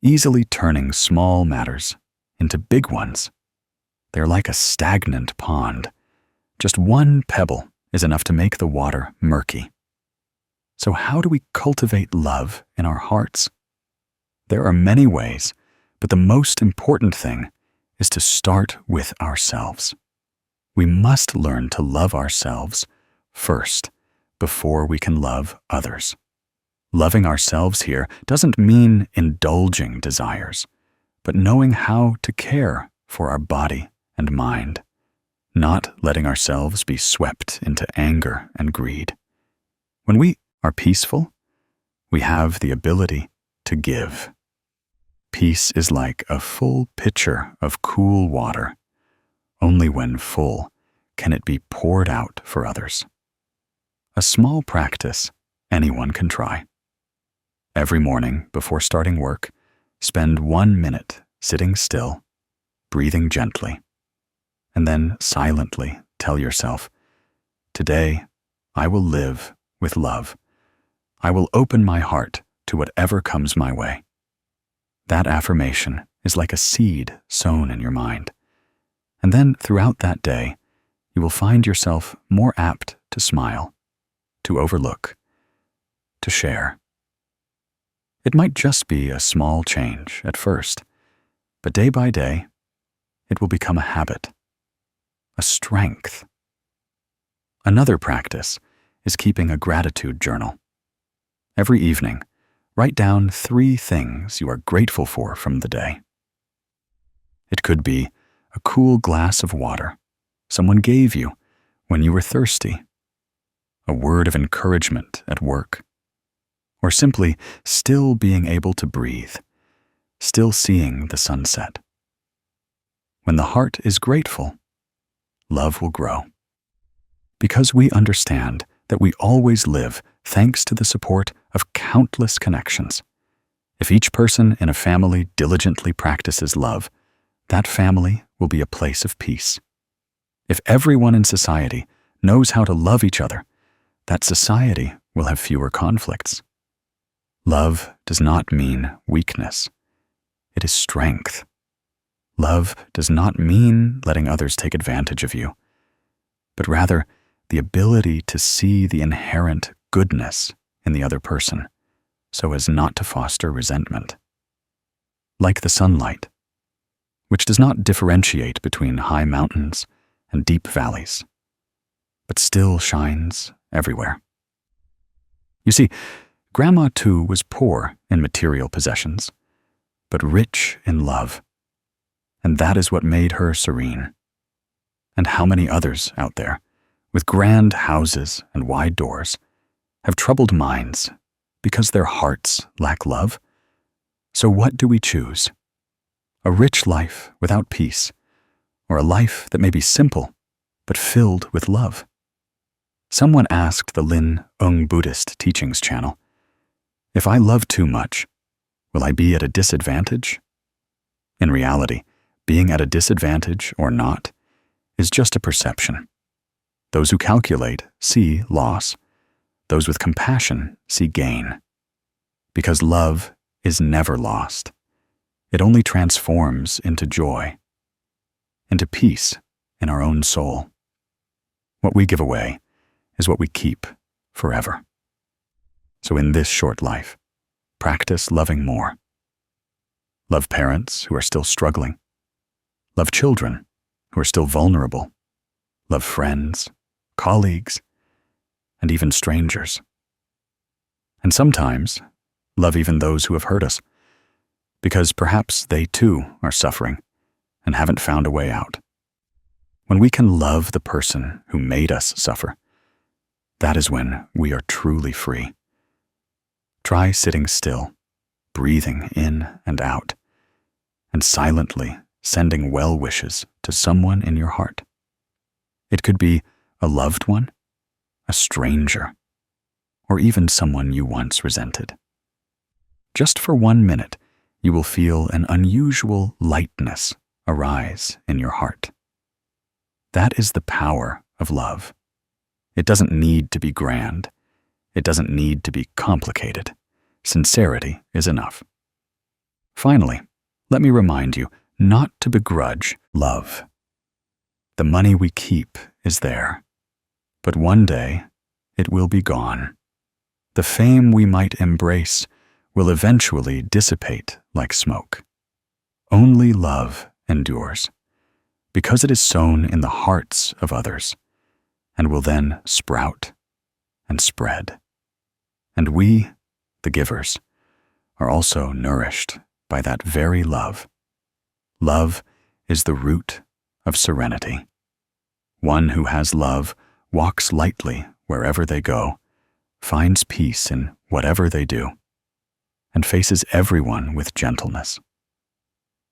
easily turning small matters into big ones. They're like a stagnant pond. Just one pebble is enough to make the water murky. So how do we cultivate love in our hearts? There are many ways, but the most important thing is to start with ourselves. We must learn to love ourselves first before we can love others. Loving ourselves here doesn't mean indulging desires, but knowing how to care for our body and mind, not letting ourselves be swept into anger and greed. When we are peaceful, we have the ability to give. Peace is like a full pitcher of cool water. Only when full can it be poured out for others. A small practice anyone can try. Every morning before starting work, spend 1 minute sitting still, breathing gently, and then silently tell yourself, "Today, I will live with love. I will open my heart to whatever comes my way." That affirmation is like a seed sown in your mind. And then throughout that day, you will find yourself more apt to smile, to overlook, to share. It might just be a small change at first, but day by day, it will become a habit, a strength. Another practice is keeping a gratitude journal. Every evening, write down 3 things you are grateful for from the day. It could be a cool glass of water someone gave you when you were thirsty, a word of encouragement at work, or simply still being able to breathe, still seeing the sunset. When the heart is grateful, love will grow. Because we understand that we always live thanks to the support of countless connections. If each person in a family diligently practices love, that family will be a place of peace. If everyone in society knows how to love each other, that society will have fewer conflicts. Love does not mean weakness. It is strength. Love does not mean letting others take advantage of you, but rather the ability to see the inherent goodness in the other person so as not to foster resentment. Like the sunlight, which does not differentiate between high mountains and deep valleys, but still shines everywhere. You see, Grandma too was poor in material possessions, but rich in love, and that is what made her serene. And how many others out there, with grand houses and wide doors, have troubled minds because their hearts lack love? So what do we choose? A rich life without peace, or a life that may be simple but filled with love? Someone asked the Zen Buddhist teachings channel, "If I love too much, will I be at a disadvantage?" In reality, being at a disadvantage or not is just a perception. Those who calculate see loss. Those with compassion see gain. Because love is never lost. It only transforms into joy, into peace in our own soul. What we give away is what we keep forever. So in this short life, practice loving more. Love parents who are still struggling. Love children who are still vulnerable. Love friends, colleagues, and even strangers. And sometimes, love even those who have hurt us, because perhaps they too are suffering and haven't found a way out. When we can love the person who made us suffer, that is when we are truly free. Try sitting still, breathing in and out, and silently sending well wishes to someone in your heart. It could be a loved one, a stranger, or even someone you once resented. Just for 1 minute, you will feel an unusual lightness arise in your heart. That is the power of love. It doesn't need to be grand. It doesn't need to be complicated. Sincerity is enough. Finally, let me remind you not to begrudge love. The money we keep is there, but one day it will be gone. The fame we might embrace will eventually dissipate like smoke. Only love endures, because it is sown in the hearts of others, and will then sprout and spread. And we, the givers, are also nourished by that very love. Love is the root of serenity. One who has love walks lightly wherever they go, finds peace in whatever they do, and faces everyone with gentleness.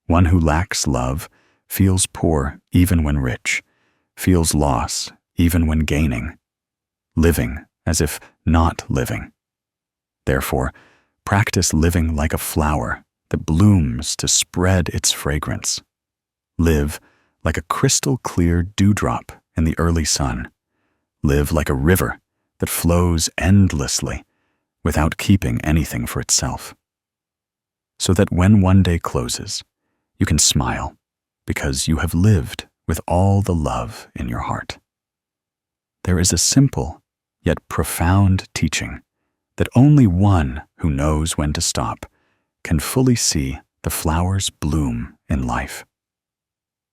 One who lacks love feels poor even when rich, feels loss even when gaining, living as if not living. Therefore, practice living like a flower that blooms to spread its fragrance. Live like a crystal-clear dewdrop in the early sun. Live like a river that flows endlessly without keeping anything for itself. So that when one day closes, you can smile because you have lived with all the love in your heart. There is a simple yet profound teaching that only one who knows when to stop can fully see the flowers bloom in life.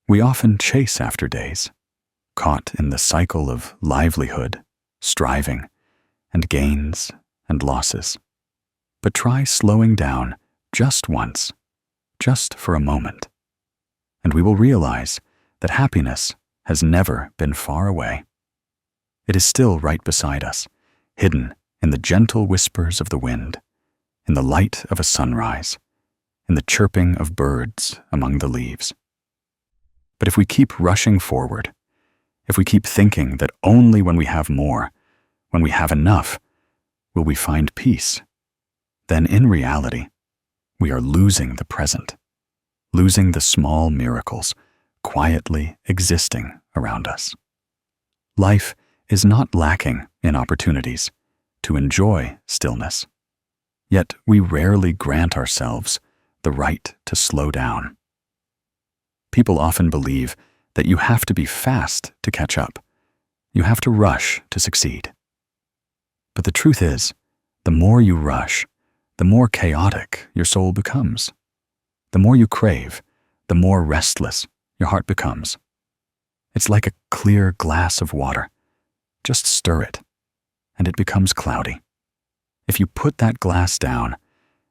We often chase after days, caught in the cycle of livelihood, striving, and gains and losses. But try slowing down just once, just for a moment, and we will realize that happiness has never been far away. It is still right beside us, hidden in the gentle whispers of the wind, in the light of a sunrise, in the chirping of birds among the leaves. But if we keep rushing forward, if we keep thinking that only when we have more, when we have enough, will we find peace, then in reality, we are losing the present, losing the small miracles quietly existing around us. Life is not lacking in opportunities to enjoy stillness, yet we rarely grant ourselves the right to slow down. People often believe that you have to be fast to catch up. You have to rush to succeed. But the truth is, the more you rush, the more chaotic your soul becomes. The more you crave, the more restless your heart becomes. It's like a clear glass of water. Just stir it, and it becomes cloudy. If you put that glass down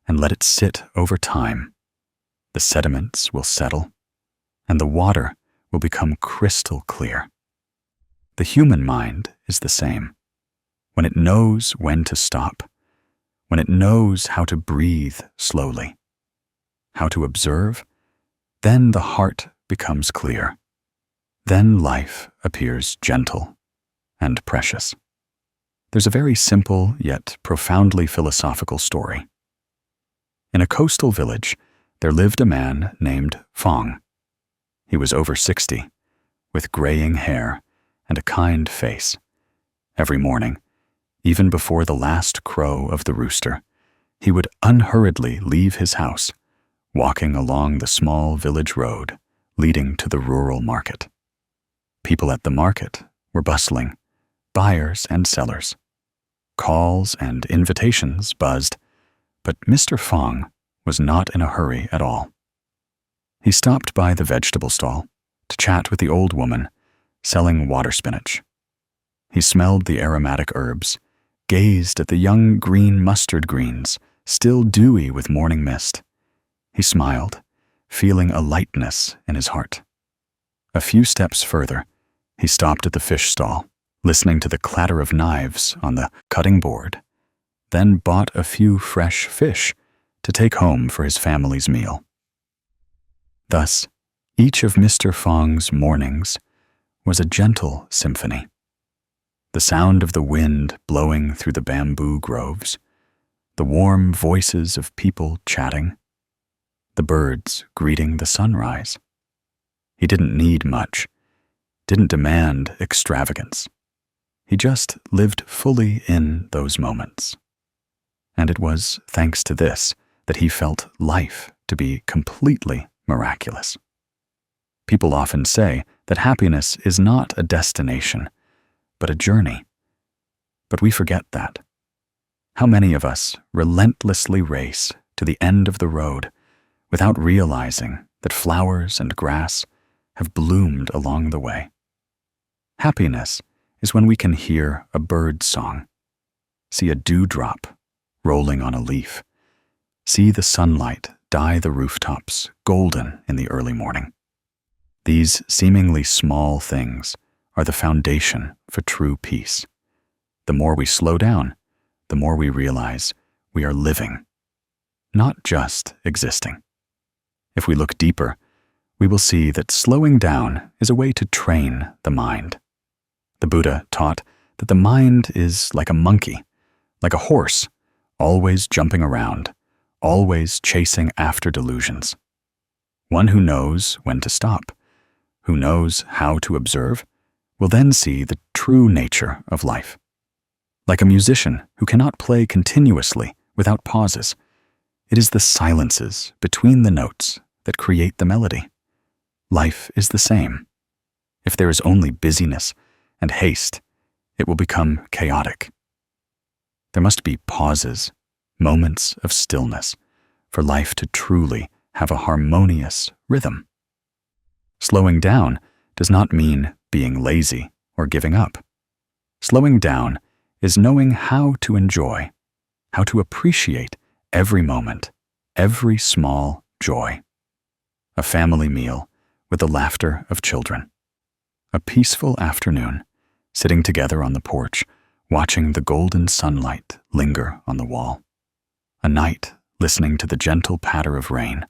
and let it sit over time, the sediments will settle, and the water will become crystal clear. The human mind is the same. When it knows when to stop, when it knows how to breathe slowly, how to observe, then the heart becomes clear. Then life appears gentle and precious. There's a very simple yet profoundly philosophical story. In a coastal village, there lived a man named Fong. He was over 60, with graying hair and a kind face. Every morning, even before the last crow of the rooster, he would unhurriedly leave his house, walking along the small village road leading to the rural market. People at the market were bustling, buyers and sellers. Calls and invitations buzzed, but Mr. Fong was not in a hurry at all. He stopped by the vegetable stall to chat with the old woman selling water spinach. He smelled the aromatic herbs, gazed at the young green mustard greens, still dewy with morning mist. He smiled, feeling a lightness in his heart. A few steps further, he stopped at the fish stall, listening to the clatter of knives on the cutting board, then bought a few fresh fish to take home for his family's meal. Thus, each of Mr. Fong's mornings was a gentle symphony. The sound of the wind blowing through the bamboo groves, the warm voices of people chatting, the birds greeting the sunrise. He didn't need much, didn't demand extravagance. He just lived fully in those moments. And it was thanks to this that he felt life to be completely miraculous. People often say that happiness is not a destination, but a journey. But we forget that. How many of us relentlessly race to the end of the road without realizing that flowers and grass have bloomed along the way? Happiness is when we can hear a bird's song, see a dewdrop rolling on a leaf, see the sunlight dye the rooftops golden in the early morning. These seemingly small things are the foundation for true peace. The more we slow down, the more we realize we are living, not just existing. If we look deeper, we will see that slowing down is a way to train the mind. The Buddha taught that the mind is like a monkey, like a horse, always jumping around, always chasing after delusions. One who knows when to stop, who knows how to observe, will then see the true nature of life. Like a musician who cannot play continuously without pauses, it is the silences between the notes that create the melody. Life is the same. If there is only busyness and haste, it will become chaotic. There must be pauses, moments of stillness, for life to truly have a harmonious rhythm. Slowing down does not mean being lazy or giving up. Slowing down is knowing how to enjoy, how to appreciate every moment, every small joy. A family meal with the laughter of children. A peaceful afternoon, sitting together on the porch, watching the golden sunlight linger on the wall. A night listening to the gentle patter of rain,